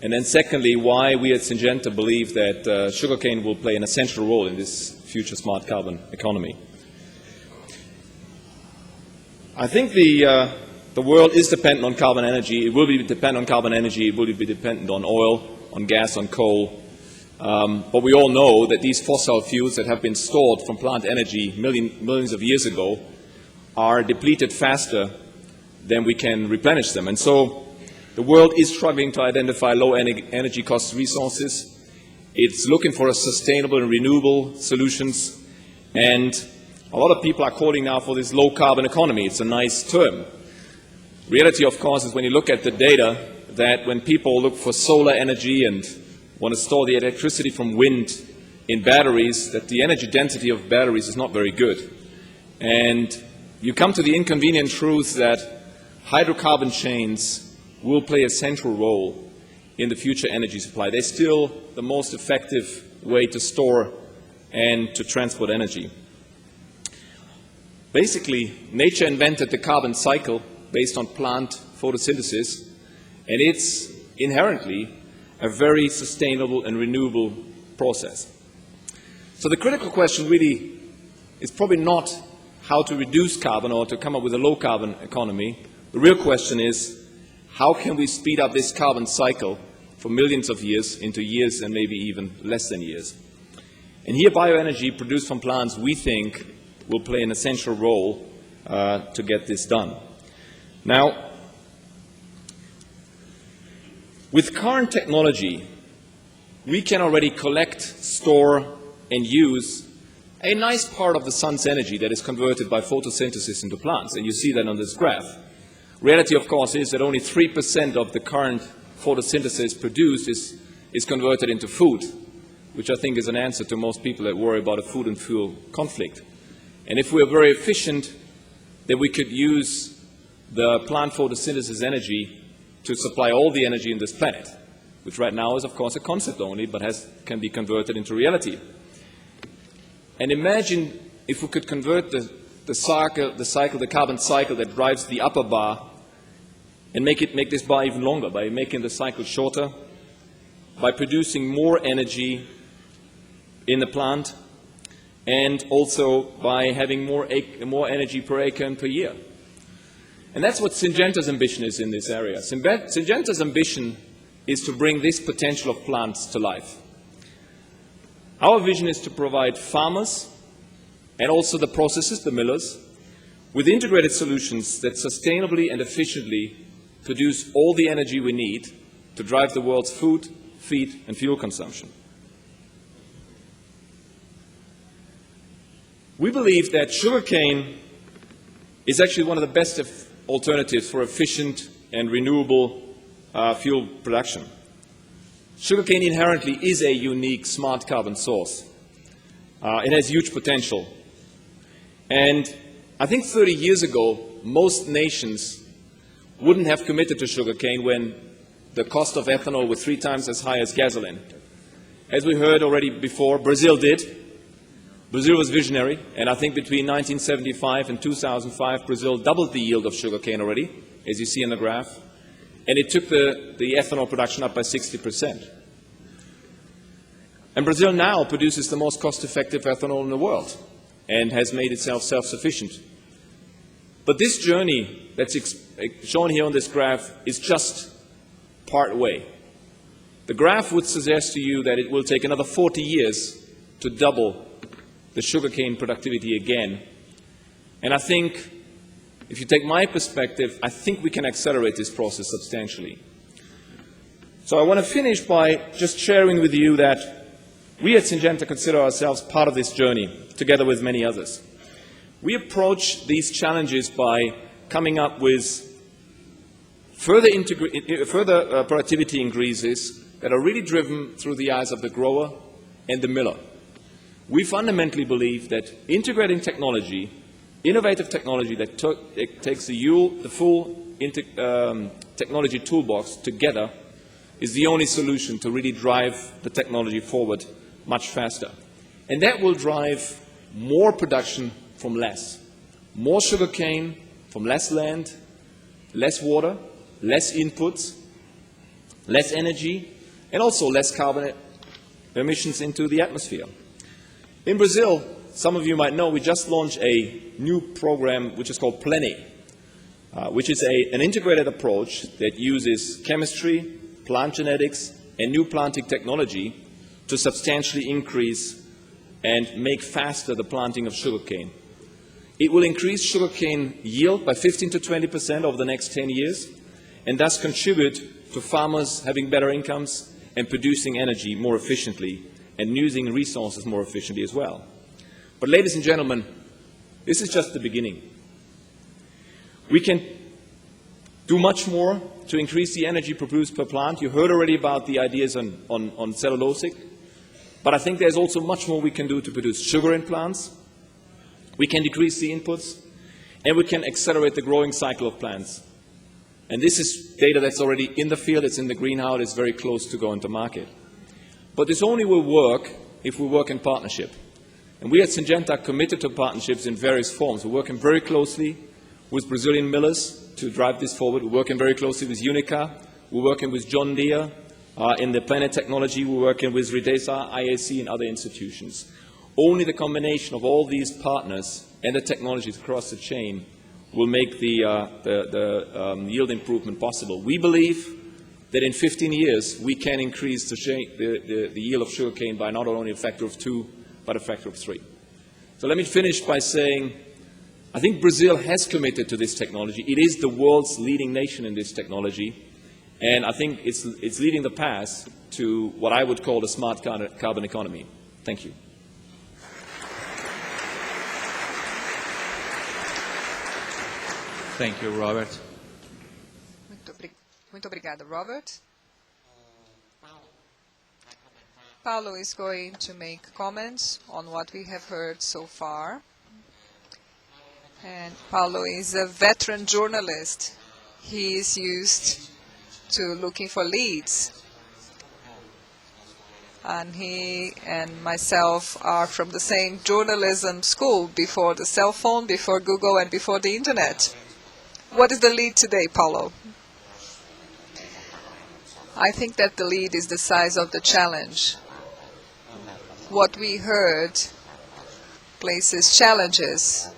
And then secondly, why we at Syngenta believe that sugarcane will play an essential role in this future smart carbon economy. I think the world is dependent on carbon energy. It will be dependent on carbon energy. It will be dependent on oil, on gas, on coal. But we all know that these fossil fuels that have been stored from plant energy millions of years ago are depleted faster than we can replenish them. And so the world is struggling to identify low energy cost resources. It's looking for sustainable and renewable solutions. And a lot of people are calling now for this low carbon economy. It's a nice term. Reality, of course, is when you look at the data that when people look for solar energy and want to store the electricity from wind in batteries, that the energy density of batteries is not very good. And you come to the inconvenient truth that hydrocarbon chains will play a central role in the future energy supply. They're still the most effective way to store and to transport energy. Basically, nature invented the carbon cycle based on plant photosynthesis, and it's inherently a very sustainable and renewable process. So the critical question really is probably not how to reduce carbon or to come up with a low carbon economy. The real question is, how can we speed up this carbon cycle from millions of years into years and maybe even less than years? And here bioenergy produced from plants, we think, will play an essential role to get this done. Now, with current technology, we can already collect, store, and use a nice part of the sun's energy that is converted by photosynthesis into plants, and you see that on this graph. Reality, of course, is that only 3% of the current photosynthesis produced is converted into food, which I think is an answer to most people that worry about a food and fuel conflict. And if we are very efficient, then we could use the plant photosynthesis energy to supply all the energy in this planet, which right now is, of course, a concept only, but can be converted into reality. And imagine if we could convert the carbon cycle that drives the upper bar and make this bar even longer by making the cycle shorter, by producing more energy in the plant, and also by having more energy per acre and per year. And that's what Syngenta's ambition is in this area. Syngenta's ambition is to bring this potential of plants to life. Our vision is to provide farmers and also the processors, the millers, with integrated solutions that sustainably and efficiently produce all the energy we need to drive the world's food, feed, and fuel consumption. We believe that sugarcane is actually one of the best alternatives for efficient and renewable fuel production. Sugarcane inherently is a unique smart carbon source. It has huge potential. And I think 30 years ago, most nations wouldn't have committed to sugarcane when the cost of ethanol was 3 times as high as gasoline. As we heard already before, Brazil did. Brazil was visionary, and I think between 1975 and 2005, Brazil doubled the yield of sugarcane already, as you see in the graph, and it took the ethanol production up by 60%. And Brazil now produces the most cost-effective ethanol in the world and has made itself self-sufficient. But this journey that's shown here on this graph is just part way. The graph would suggest to you that it will take another 40 years to double the sugarcane productivity again. And I think, if you take my perspective, I think we can accelerate this process substantially. So I want to finish by just sharing with you that we at Syngenta consider ourselves part of this journey, together with many others. We approach these challenges by coming up with further productivity increases that are really driven through the eyes of the grower and the miller. We fundamentally believe that integrating technology, innovative technology that takes the full technology toolbox together is the only solution to really drive the technology forward much faster. And that will drive more production from less. More sugarcane from less land, less water, less inputs, less energy, and also less carbon emissions into the atmosphere. In Brazil, some of you might know, we just launched a new program which is called Plenary, which is an integrated approach that uses chemistry, plant genetics, and new planting technology to substantially increase and make faster the planting of sugarcane. It will increase sugarcane yield by 15 to 20% over the next 10 years, and thus contribute to farmers having better incomes and producing energy more efficiently and using resources more efficiently as well. But ladies and gentlemen, this is just the beginning. We can do much more to increase the energy produced per plant. You heard already about the ideas on cellulosic, but I think there's also much more we can do to produce sugar in plants. We can decrease the inputs, and we can accelerate the growing cycle of plants. And this is data that's already in the field, it's in the greenhouse, it's very close to going to market. But this only will work if we work in partnership. And we at Syngenta are committed to partnerships in various forms. We're working very closely with Brazilian millers to drive this forward. We're working very closely with Unica. We're working with John Deere in the Planet Technology. We're working with Redesa, IAC, and other institutions. Only the combination of all these partners and the technologies across the chain will make the yield improvement possible. We believe that in 15 years we can increase the yield of sugarcane by not only a factor of 2, but a factor of 3. So let me finish by saying I think Brazil has committed to this technology. It is the world's leading nation in this technology, and I think it's leading the path to what I would call the smart carbon economy. Thank you. Thank you, Robert. Muito obrigada, Robert. Paulo is going to make comments on what we have heard so far. And Paulo is a veteran journalist. He is used to looking for leads. and he and myself are from the same journalism school before the cell phone, before Google, and before the internet. What is the lead today, Paulo? I think that the lead is the size of the challenge. What we heard places challenges,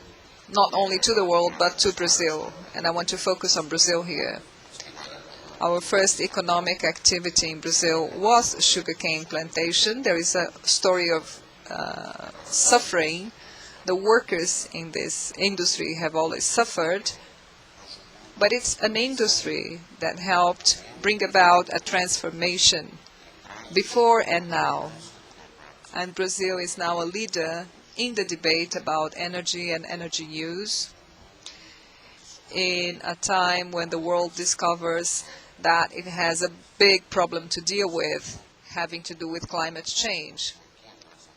not only to the world, but to Brazil. And I want to focus on Brazil here. Our first economic activity in Brazil was sugarcane plantation. There is a story of suffering. The workers in this industry have always suffered. But it's an industry that helped bring about a transformation before and now. And Brazil is now a leader in the debate about energy and energy use in a time when the world discovers that it has a big problem to deal with, having to do with climate change.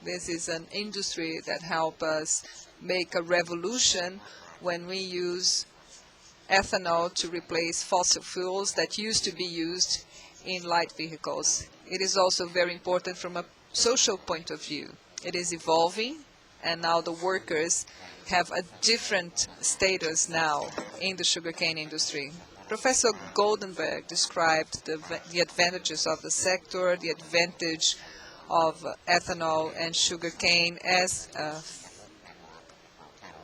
This is an industry that helps us make a revolution when we use ethanol to replace fossil fuels that used to be used in light vehicles. It is also very important from a social point of view. It is evolving, and now the workers have a different status now in the sugarcane industry. Professor Goldemberg described the advantages of the sector, the advantage of ethanol and sugarcane as a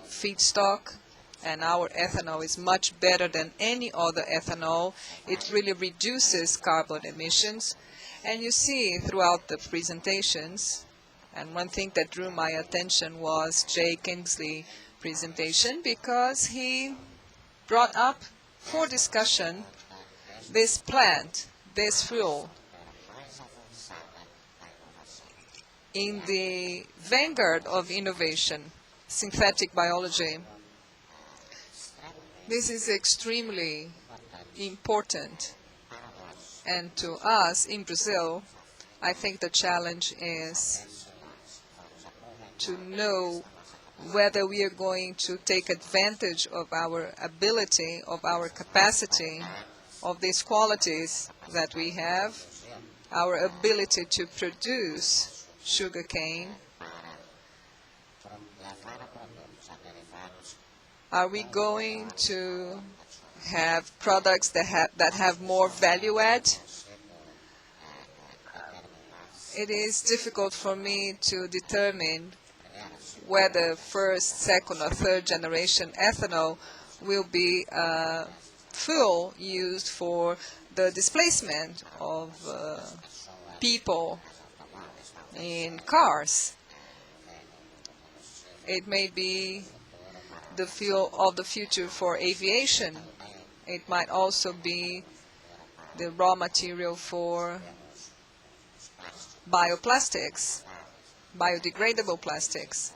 feedstock. And our ethanol is much better than any other ethanol. It really reduces carbon emissions. And you see throughout the presentations, and one thing that drew my attention was Jay Kingsley's presentation, because he brought up for discussion this plant, this fuel, in the vanguard of innovation, synthetic biology. This is extremely important, and to us in Brazil, I think the challenge is to know whether we are going to take advantage of our ability, of our capacity, of these qualities that we have, our ability to produce sugarcane. Are we going to have products that have more value add? It is difficult for me to determine whether first, second, or third generation ethanol will be fuel used for the displacement of people in cars. It may be the fuel of the future for aviation. It might also be the raw material for bioplastics, biodegradable plastics.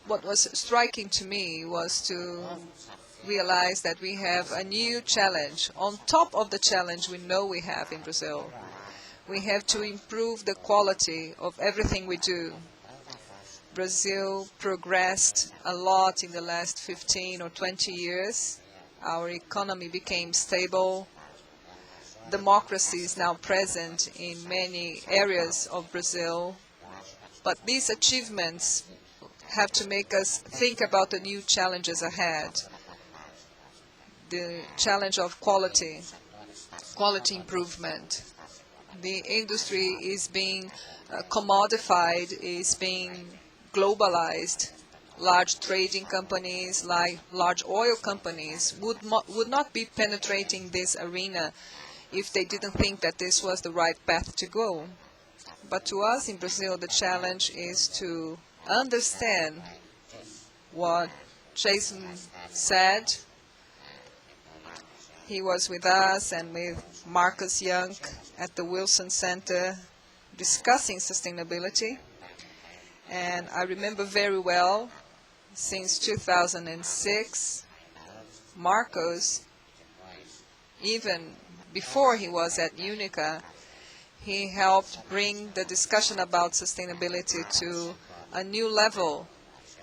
What was striking to me was to realize that we have a new challenge on top of the challenge we know we have in Brazil. We have to improve the quality of everything we do. Brazil progressed a lot in the last 15 or 20 years. Our economy became stable. Democracy is now present in many areas of Brazil. But these achievements have to make us think about the new challenges ahead. The challenge of quality improvement. The industry is being commodified, is being globalized. Large trading companies, like large oil companies, would not be penetrating this arena if they didn't think that this was the right path to go. But to us in Brazil, the challenge is to understand what Jason said. He was with us and with Marcus Young at the Wilson Center discussing sustainability. And I remember very well, since 2006, Marcos, even before he was at UNICA, he helped bring the discussion about sustainability to a new level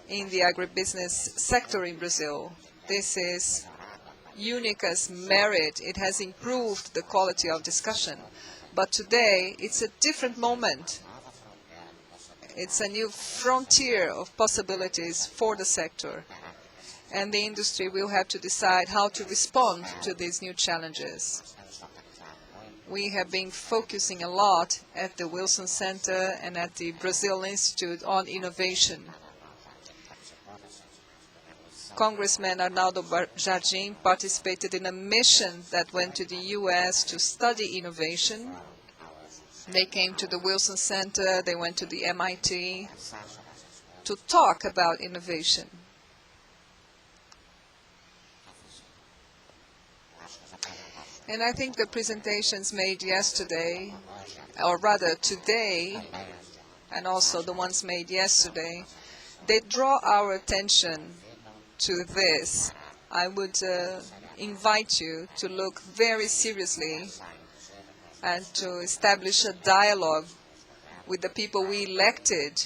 in the agribusiness sector in Brazil. This is UNICA's merit. It has improved the quality of discussion. But today, it's a different moment. It's a new frontier of possibilities for the sector. And the industry will have to decide how to respond to these new challenges. We have been focusing a lot at the Wilson Center and at the Brazil Institute on innovation. Congressman Arnaldo Jardim participated in a mission that went to the US to study innovation. They came to the Wilson Center, they went to the MIT to talk about innovation. And I think the presentations made yesterday, or rather today, and also the ones made yesterday, they draw our attention to this. I would invite you to look very seriously and to establish a dialogue with the people we elected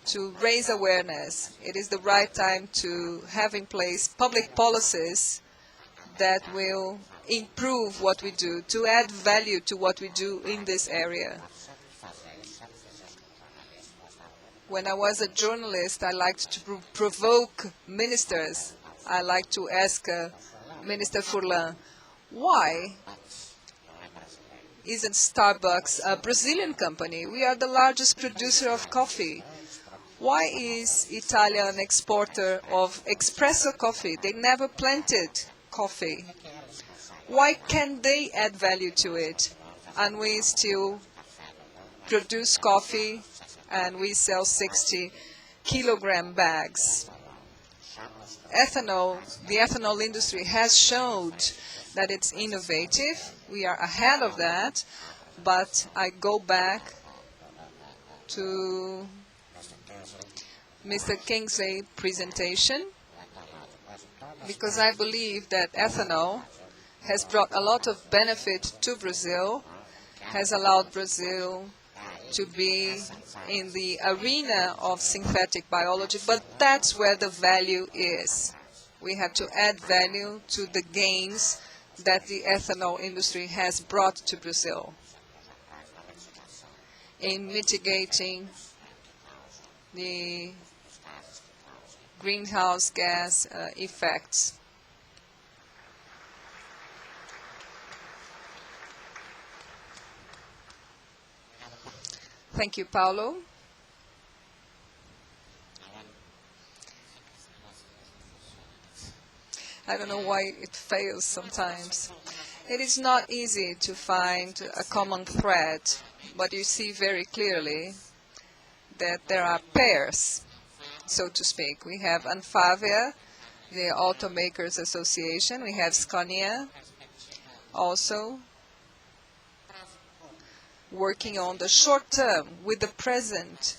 to raise awareness. It is the right time to have in place public policies that will improve what we do, to add value to what we do in this area. When I was a journalist, I liked to provoke ministers. I liked to ask Minister Furlan, why isn't Starbucks a Brazilian company? We are the largest producer of coffee. Why is Italia an exporter of espresso coffee? They never planted coffee. Why can't they add value to it? And we still produce coffee and we sell 60-kilogram bags. Ethanol, the ethanol industry has showed that it's innovative. We are ahead of that, but I go back to Mr. Kingsley's presentation, because I believe that ethanol has brought a lot of benefit to Brazil, has allowed Brazil to be in the arena of synthetic biology, but that's where the value is. We have to add value to the gains that the ethanol industry has brought to Brazil in mitigating the greenhouse gas effects. Thank you, Paulo. I don't know why it fails sometimes. It is not easy to find a common thread, but you see very clearly that there are pairs, so to speak. We have ANFAVEA, the Automakers Association. We have SCANIA, also working on the short term with the present.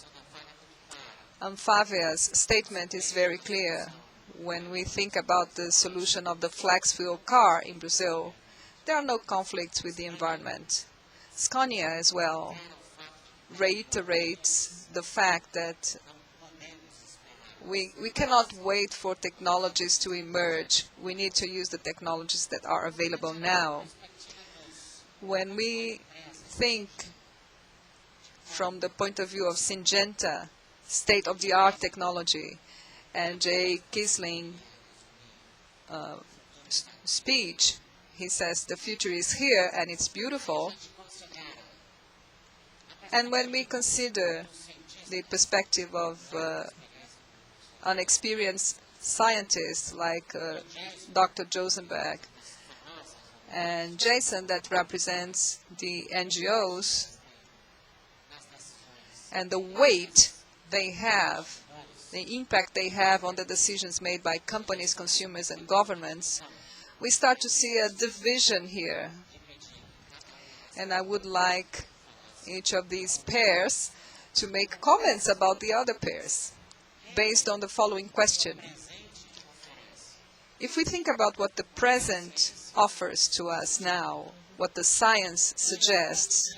ANFAVEA's statement is very clear. When we think about the solution of the flex fuel car in Brazil, there are no conflicts with the environment. SCANIA as well reiterates the fact that we cannot wait for technologies to emerge. We need to use the technologies that are available now. When we think from the point of view of SYNGENTA, state-of-the-art technology, and Keasling speech, he says the future is here and it's beautiful. And when we consider the perspective of unexperienced scientists like Dr. Josenberg and Jason, that represents the NGOs, and the weight they have, the impact they have on the decisions made by companies, consumers, and governments, we start to see a division here. And I would like each of these pairs to make comments about the other pairs, based on the following question. If we think about what the present offers to us now, what the science suggests,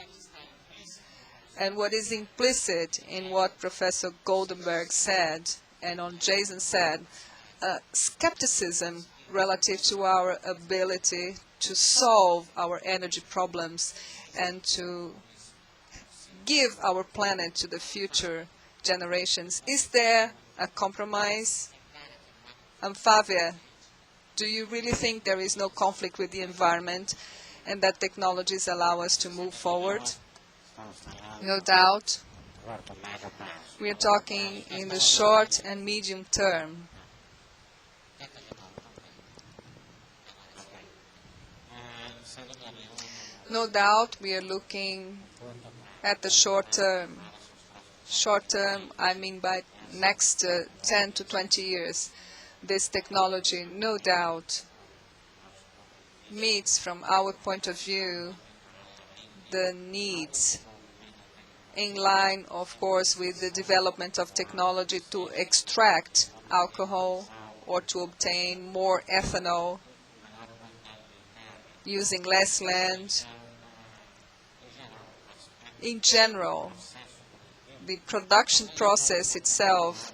and what is implicit in what Professor Goldemberg said, and on Jason said, skepticism relative to our ability to solve our energy problems and to give our planet to the future generations. Is there a compromise? ANFAVEA, do you really think there is no conflict with the environment and that technologies allow us to move forward? No doubt. We are talking in the short and medium term. No doubt we are looking at the short term. Short term, I mean by next 10 to 20 years. This technology, no doubt, meets, from our point of view, the needs, in line, of course, with the development of technology to extract alcohol or to obtain more ethanol, using less land. In general, the production process itself,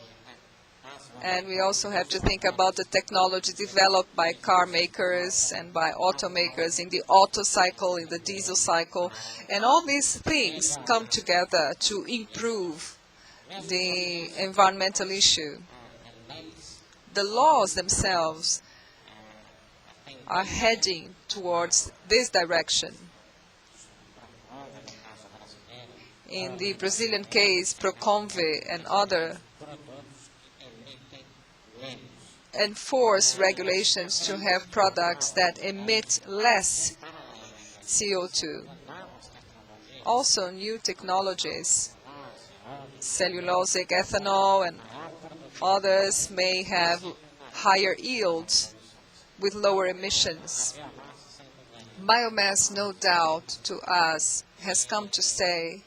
and we also have to think about the technology developed by car makers and by automakers in the auto cycle, in the diesel cycle, and all these things come together to improve the environmental issue. The laws themselves are heading towards this direction. In the Brazilian case, Proconve and other enforce regulations to have products that emit less CO2. Also, new technologies, cellulosic ethanol and others, may have higher yields with lower emissions. Biomass, no doubt, to us, has come to stay,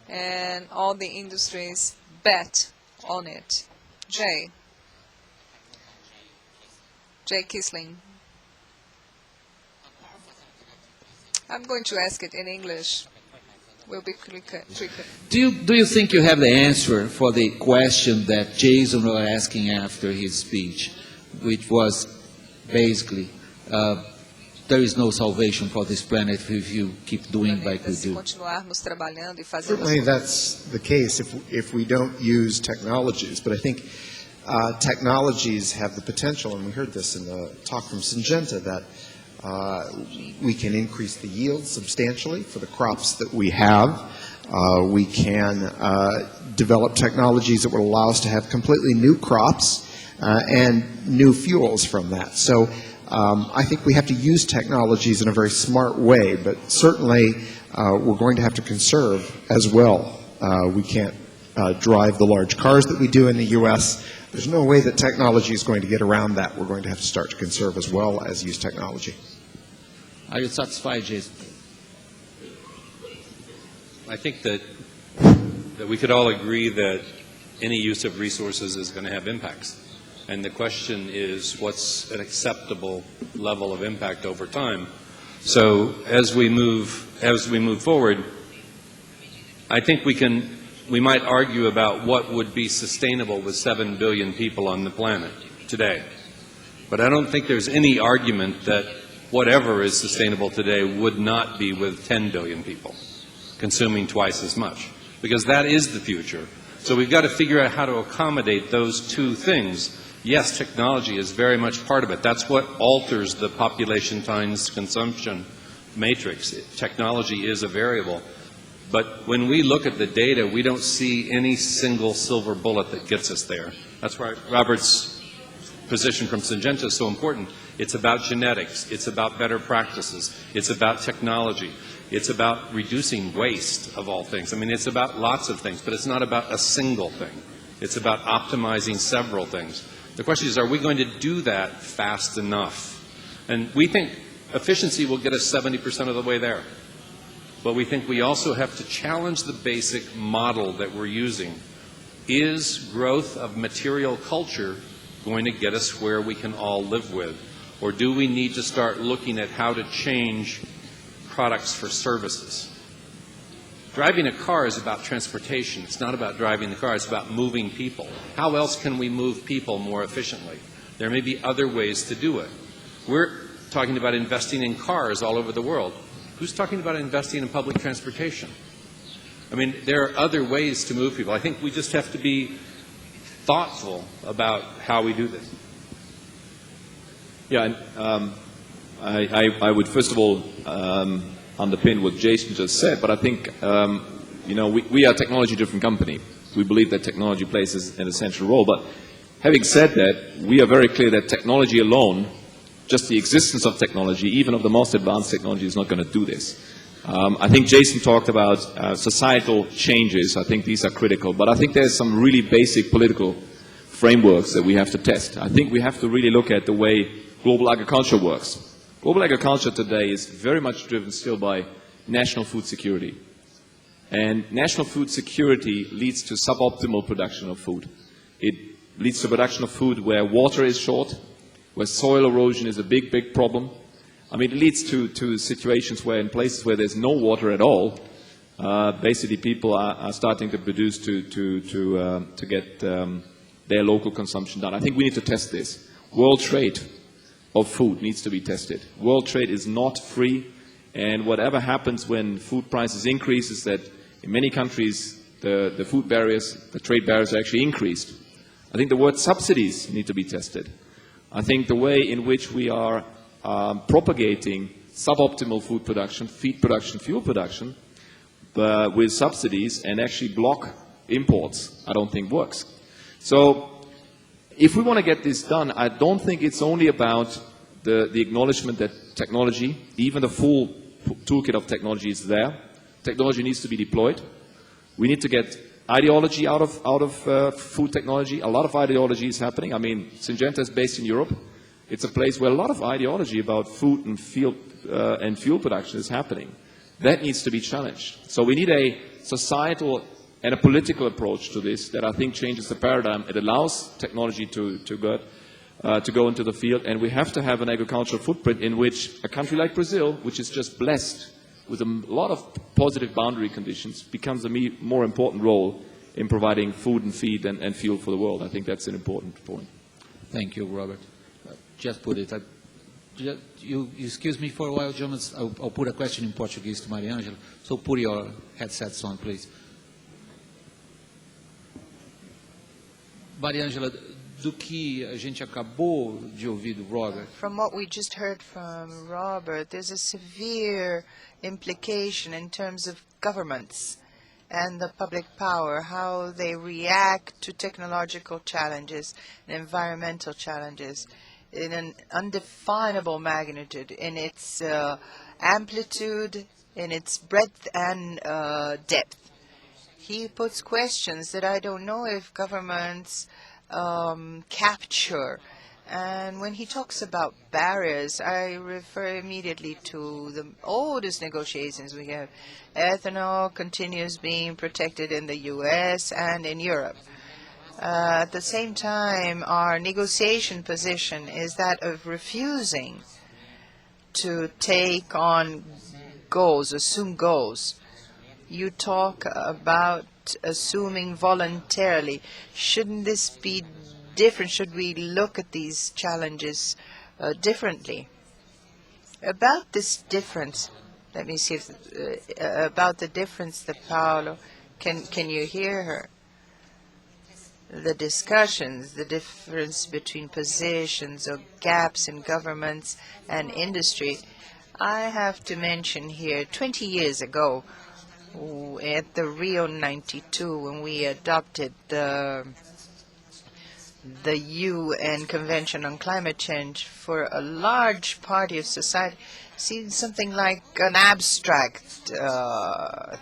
and all the industries bet on it. Jay Keasling. I'm going to ask it in English. We'll be quicker. Do you think you have the answer for the question that Jason was asking after his speech, which was basically, there is no salvation for this planet if you keep doing like we do? Certainly that's the case if we don't use technologies, but I think technologies have the potential, and we heard this in the talk from Syngenta, that we can increase the yield substantially for the crops that we have. We can develop technologies that would allow us to have completely new crops and new fuels from that. So I think we have to use technologies in a very smart way, but certainly we're going to have to conserve as well. We can't drive the large cars that we do in the U.S. There's no way that technology is going to get around that. We're going to have to start to conserve as well as use technology. Are you satisfied, Jason? I think that we could all agree that any use of resources is going to have impacts. And the question is, what's an acceptable level of impact over time? So as we move forward, I think we might argue about what would be sustainable with 7 billion people on the planet today. But I don't think there's any argument that whatever is sustainable today would not be with 10 billion people consuming twice as much, because that is the future. So we've got to figure out how to accommodate those two things. Yes, technology is very much part of it. That's what alters the population times consumption matrix. Technology is a variable. But when we look at the data, we don't see any single silver bullet that gets us there. That's why Robert's position from Syngenta is so important. It's about genetics. It's about better practices. It's about technology. It's about reducing waste, of all things. I mean, it's about lots of things, but it's not about a single thing. It's about optimizing several things. The question is, are we going to do that fast enough? And we think efficiency will get us 70% of the way there. But we think we also have to challenge the basic model that we're using. Is growth of material culture going to get us where we can all live with? Or do we need to start looking at how to change products for services? Driving a car is about transportation. It's not about driving the car. It's about moving people. How else can we move people more efficiently? There may be other ways to do it. We're talking about investing in cars all over the world. Who's talking about investing in public transportation? I mean, there are other ways to move people. I think we just have to be thoughtful about how we do this. Yeah, and I would first of all underpin what Jason just said, but I think, we are a technology-driven company. We believe that technology plays an essential role, but having said that, we are very clear that technology alone, just the existence of technology, even of the most advanced technology, is not going to do this. I think Jason talked about societal changes. I think these are critical, but I think there's some really basic political frameworks that we have to test. I think we have to really look at the way global agriculture works. Global agriculture today is very much driven still by national food security. And national food security leads to suboptimal production of food. It leads to production of food where water is short, where soil erosion is a big, big problem. I mean, it leads to situations where in places where there's no water at all, basically people are starting to produce to get their local consumption done. I think we need to test this. World trade of food needs to be tested. World trade is not free, and whatever happens when food prices increase is that in many countries the food barriers, the trade barriers are actually increased. I think the word subsidies need to be tested. I think the way in which we are propagating suboptimal food production, feed production, fuel production with subsidies and actually block imports, I don't think works. So if we want to get this done, I don't think it's only about the acknowledgement that technology, even the full toolkit of technology is there. Technology needs to be deployed. We need to get ideology out of food technology. A lot of ideology is happening. I mean, SYNGENTA is based in Europe. It's a place where a lot of ideology about food and fuel production is happening. That needs to be challenged. So we need a societal and a political approach to this that I think changes the paradigm. It allows technology to go into the field, and we have to have an agricultural footprint in which a country like Brazil, which is just blessed with a lot of positive boundary conditions, becomes a more important role in providing food and feed and fuel for the world. I think that's an important point. Thank you, Robert. Just put it. You excuse me for a while, Jonas. I'll put a question in Portuguese to Mariângela. So put your headsets on, please. Mariângela, do que a gente acabou de ouvir do Robert. From what we just heard from Robert, there's a severe implication in terms of governments and the public power, how they react to technological challenges and environmental challenges in an undefinable magnitude, in its amplitude, in its breadth and depth. He puts questions that I don't know if governments capture. And when he talks about barriers, I refer immediately to the oldest negotiations we have. Ethanol continues being protected in the US and in Europe. At the same time, our negotiation position is that of refusing to take on goals, assume goals. You talk about assuming voluntarily. Shouldn't this be different? Should we look at these challenges differently? About this difference, let me see if, about the difference that Paulo, can you hear her? The discussions, the difference between positions or gaps in governments and industry. I have to mention here, 20 years ago, at the Rio 92, when we adopted the UN Convention on Climate Change, for a large party of society, seemed something like an abstract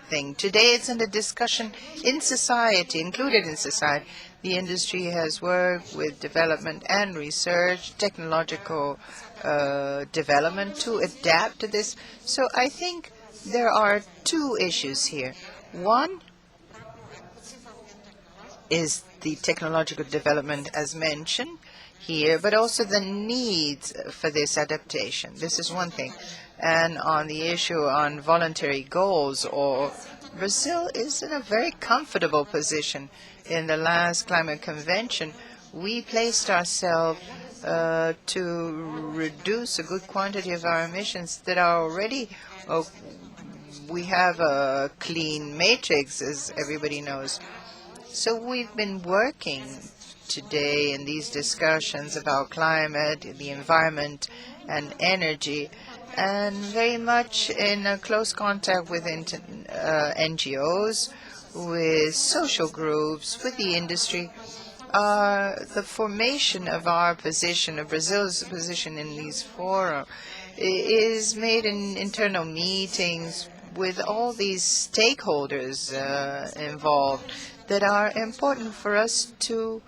thing. Today it's in the discussion in society, included in society. The industry has worked with development and research, technological development to adapt to this. So I think there are two issues here. One is the technological development as mentioned here, but also the needs for this adaptation. This is one thing. And on the issue on voluntary goals, or Brazil is in a very comfortable position. In the last climate convention, We placed ourselves to reduce a good quantity of our emissions that are already, we have a clean matrix, as everybody knows. So we've been working today in these discussions about climate, the environment, and energy, and very much in close contact with NGOs, with social groups, with the industry. The formation of our position, of Brazil's position in these fora, is made in internal meetings with all these stakeholders involved that are important for us to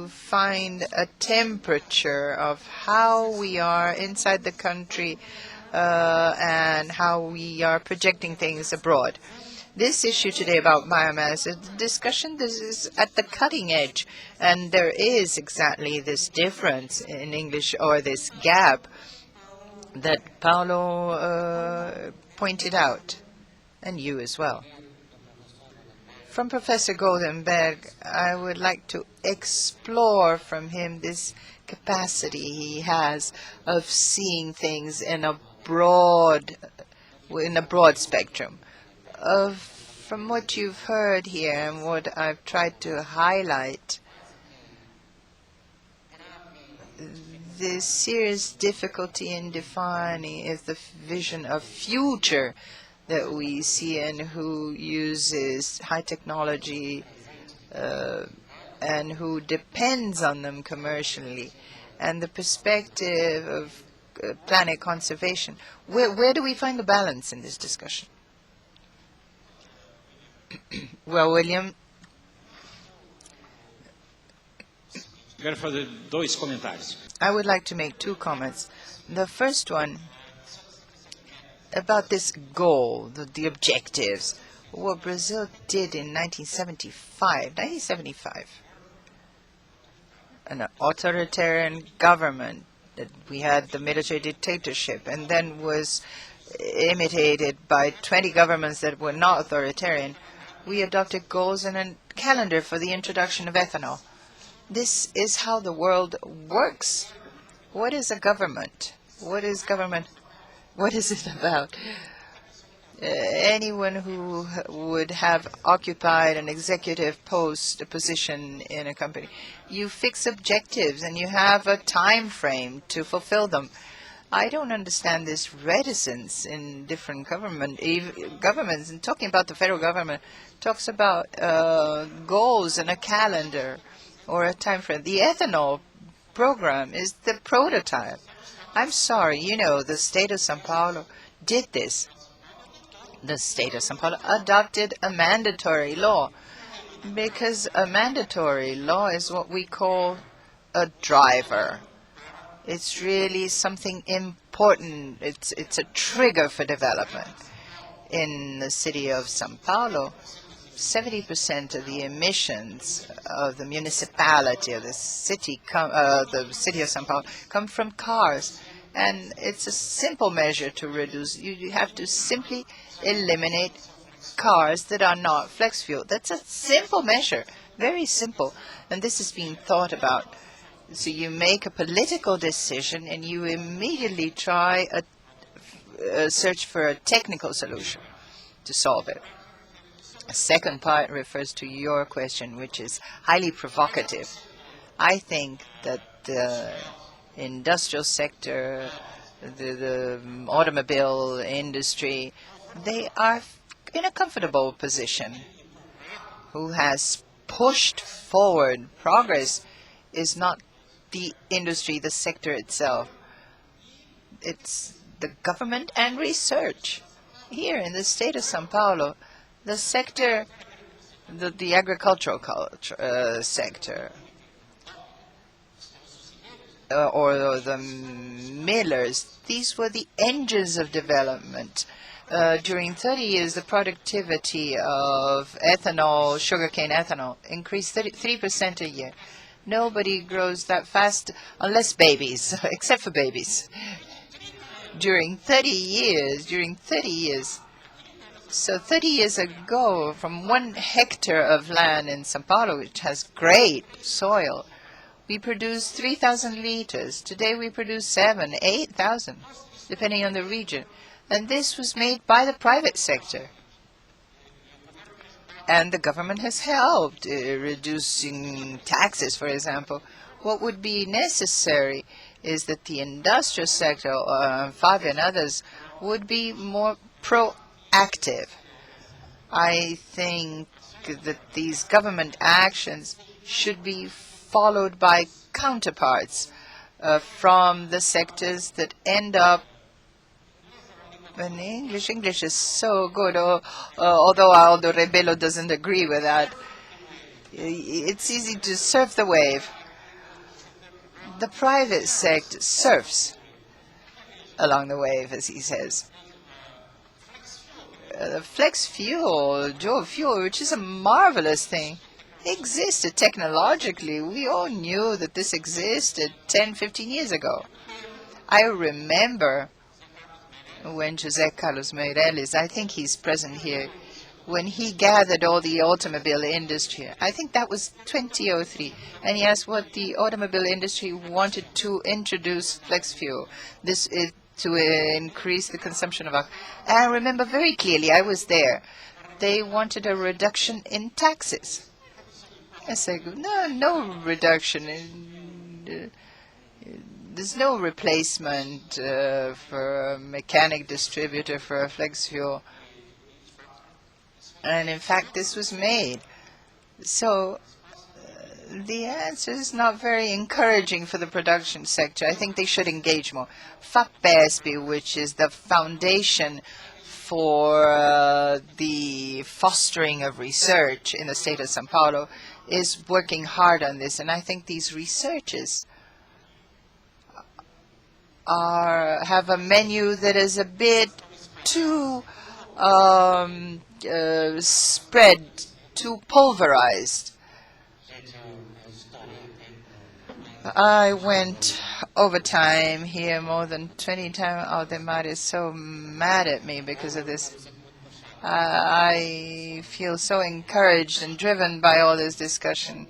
find a temperature of how we are inside the country and how we are projecting things abroad. This issue today about biomass, the discussion, this is at the cutting edge, and there is exactly this difference in English, or this gap that Paulo pointed out, and you as well. From Professor Goldemberg, I would like to explore from him this capacity he has of seeing things in a broad spectrum. From what you've heard here and what I've tried to highlight, the serious difficulty in defining is the vision of future that we see and who uses high technology and who depends on them commercially, and the perspective of planet conservation. Where do we find the balance in this discussion? Well, William. Quero fazer dois comentários. I would like to make two comments. The first one about this goal, the objectives, what Brazil did in 1975, an authoritarian government, that we had the military dictatorship, and then was imitated by 20 governments that were not authoritarian. We adopted goals and a calendar for the introduction of ethanol. This is how the world works. What is a government? What is government? What is it about? Anyone who would have occupied an executive position in a company, you fix objectives and you have a time frame to fulfill them. I don't understand this reticence in different governments. And talking about the federal government, talks about goals and a calendar or a time frame. The ethanol program is the prototype. I'm sorry, the state of São Paulo did this. The state of São Paulo adopted a mandatory law, because a mandatory law is what we call a driver. It's really something important. It's a trigger for development. In the city of São Paulo, 70% of the emissions of the municipality of the city of São Paulo come from cars. And it's a simple measure to reduce. You have to simply eliminate cars that are not flex fuel. That's a simple measure, very simple. And this is being thought about. So you make a political decision and you immediately try a search for a technical solution to solve it. The second part refers to your question, which is highly provocative. I think that the industrial sector, the automobile industry, they are in a comfortable position. Who has pushed forward progress is not the industry, the sector itself. It's the government and research. Here in the state of São Paulo, the sector, the agricultural sector, or the millers, these were the engines of development. During 30 years, the productivity of ethanol, sugarcane ethanol, increased 3% a year. Nobody grows that fast unless babies, except for babies. During 30 years, So 30 years ago, from 1 hectare of land in São Paulo, which has great soil, we produced 3,000 liters. Today we produce 7,000, 8,000, depending on the region. And this was made by the private sector. And the government has helped, reducing taxes, for example. What would be necessary is that the industrial sector, ANFAVEA and others, would be more proactive. I think that these government actions should be followed by counterparts from the sectors that end up in English. English is so good, although Aldo Rebelo doesn't agree with that. It's easy to surf the wave. The private sector surfs along the wave, as he says. Flex fuel, dual fuel, which is a marvelous thing, existed technologically. We all knew that this existed 10, 15 years ago. I remember when José Carlos Meireles, I think he's present here, when he gathered all the automobile industry. I think that was 2003. And he asked what the automobile industry wanted to introduce flex fuel. This is to increase the consumption of alcohol. And I remember very clearly, I was there. They wanted a reduction in taxes. I said, no reduction. There's no replacement for a mechanic distributor for a flex fuel. And in fact, this was made. So the answer is not very encouraging for the production sector. I think they should engage more. FAPESP, which is the foundation for the fostering of research in the state of São Paulo, is working hard on this. And I think these researches have a menu that is a bit too spread, too pulverized. I went overtime here more than 20 times. Aldemar is so mad at me because of this. I feel so encouraged and driven by all this discussion.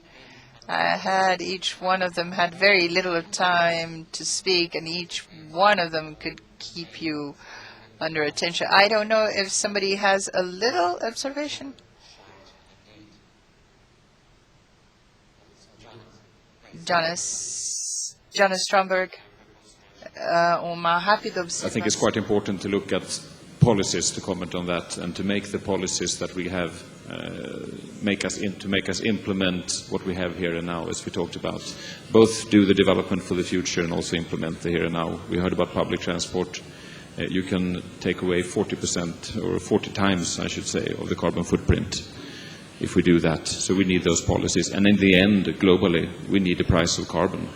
Each one of them had very little time to speak, and each one of them could keep you under attention. I don't know if somebody has a little observation. Jonas Stromberg, uma rápida observação. I think it's quite important to look at policies, to comment on that, and to make the policies that we have make us implement what we have here and now, as we talked about. Both do the development for the future and also implement the here and now. We heard about public transport. You can take away 40% or 40 times, I should say, of the carbon footprint if we do that. So we need those policies. And in the end, globally, we need the price of carbon.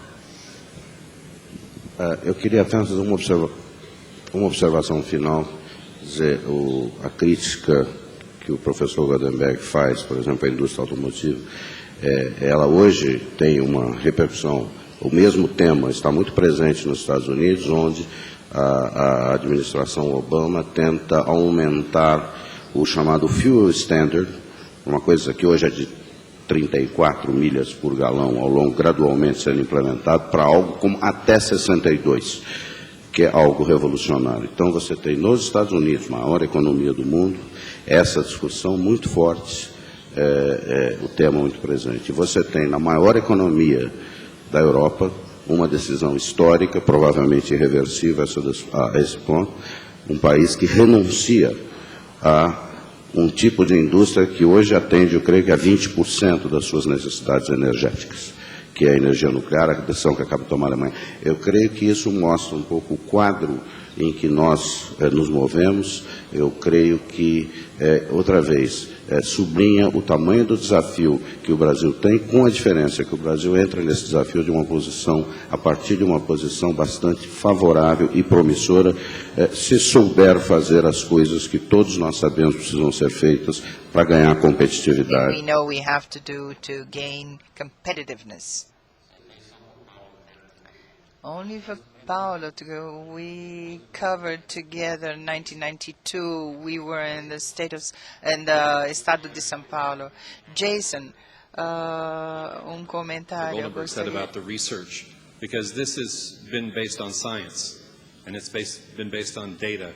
Eu queria apenas fazer uma observação final, dizer, a crítica que o professor Goldemberg faz, por exemplo, à indústria automotiva, ela hoje tem uma repercussão. O mesmo tema está muito presente nos Estados Unidos, onde a administração Obama tenta aumentar o chamado fuel standard, uma coisa que hoje é de 34 milhas por galão ao longo, gradualmente sendo implementado, para algo como até 62, que é algo revolucionário. Então você tem nos Estados Unidos, maior economia do mundo, essa discussão muito forte, o tema muito presente. E você tem na maior economia da Europa uma decisão histórica, provavelmente irreversível a esse ponto, um país que renuncia a um tipo de indústria que hoje atende, eu creio que a 20% das suas necessidades energéticas, que é a energia nuclear, a decisão que acaba de tomar a Alemanha. Eu creio que isso mostra um pouco o quadro em que nós nos movemos. Eu creio que, outra vez, sublinha o tamanho do desafio que o Brasil tem, com a diferença que o Brasil entra nesse desafio de uma posição, a partir de uma posição bastante favorável e promissora, se souber fazer as coisas que todos nós sabemos precisam ser feitas para ganhar competitividade. We know we have to do to gain competitiveness. Only for Paulo, we covered together in 1992. We were in the Estado de São Paulo. Jason, comentário. Goldemberg said about the research, because this has been based on science, and it's been based on data.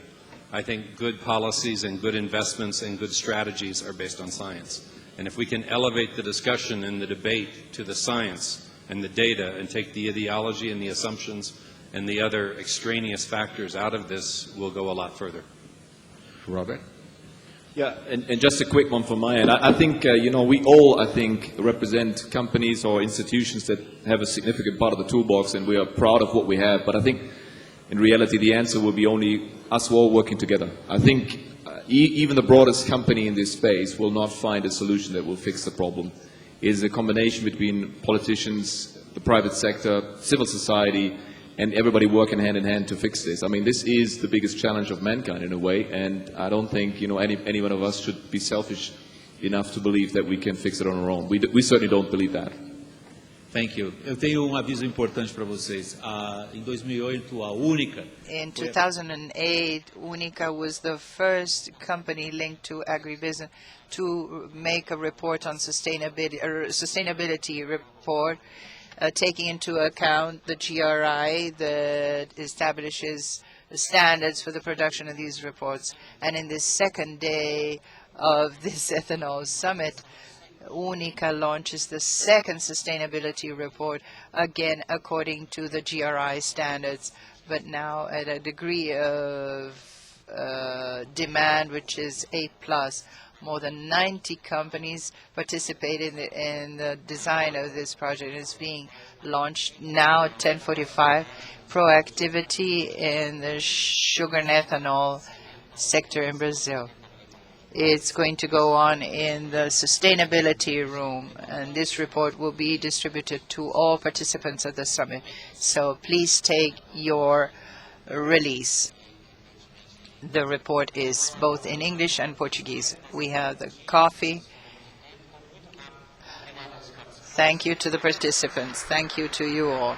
I think good policies and good investments and good strategies are based on science. And if we can elevate the discussion and the debate to the science and the data and take the ideology and the assumptions and the other extraneous factors out of this, we'll go a lot further. Robert? Yeah, and just a quick one from my end. I think, we all, represent companies or institutions that have a significant part of the toolbox, and we are proud of what we have. But I think, in reality, the answer will be only us all working together. I think even the broadest company in this space will not find a solution that will fix the problem. It is a combination between politicians, the private sector, civil society, and everybody working hand in hand to fix this. I mean, this is the biggest challenge of mankind in a way, and I don't think any one of us should be selfish enough to believe that we can fix it on our own. We certainly don't believe that. Thank you. Eu tenho aviso importante para vocês. Em 2008, a Única... In 2008, Única was the first company linked to agribusiness to make a report on sustainability report, taking into account the GRI that establishes standards for the production of these reports. And in the second day of this ethanol summit, Única launches the second sustainability report, again according to the GRI standards, but now at a degree of demand which is A+. More than 90 companies participated in the design of this project. It's being launched now at 10:45. Proactivity in the sugar and ethanol sector in Brazil. It's going to go on in the sustainability room, and this report will be distributed to all participants at the summit. So please take your release. The report is both in English and Portuguese. We have the coffee. Thank you to the participants. Thank you to you all.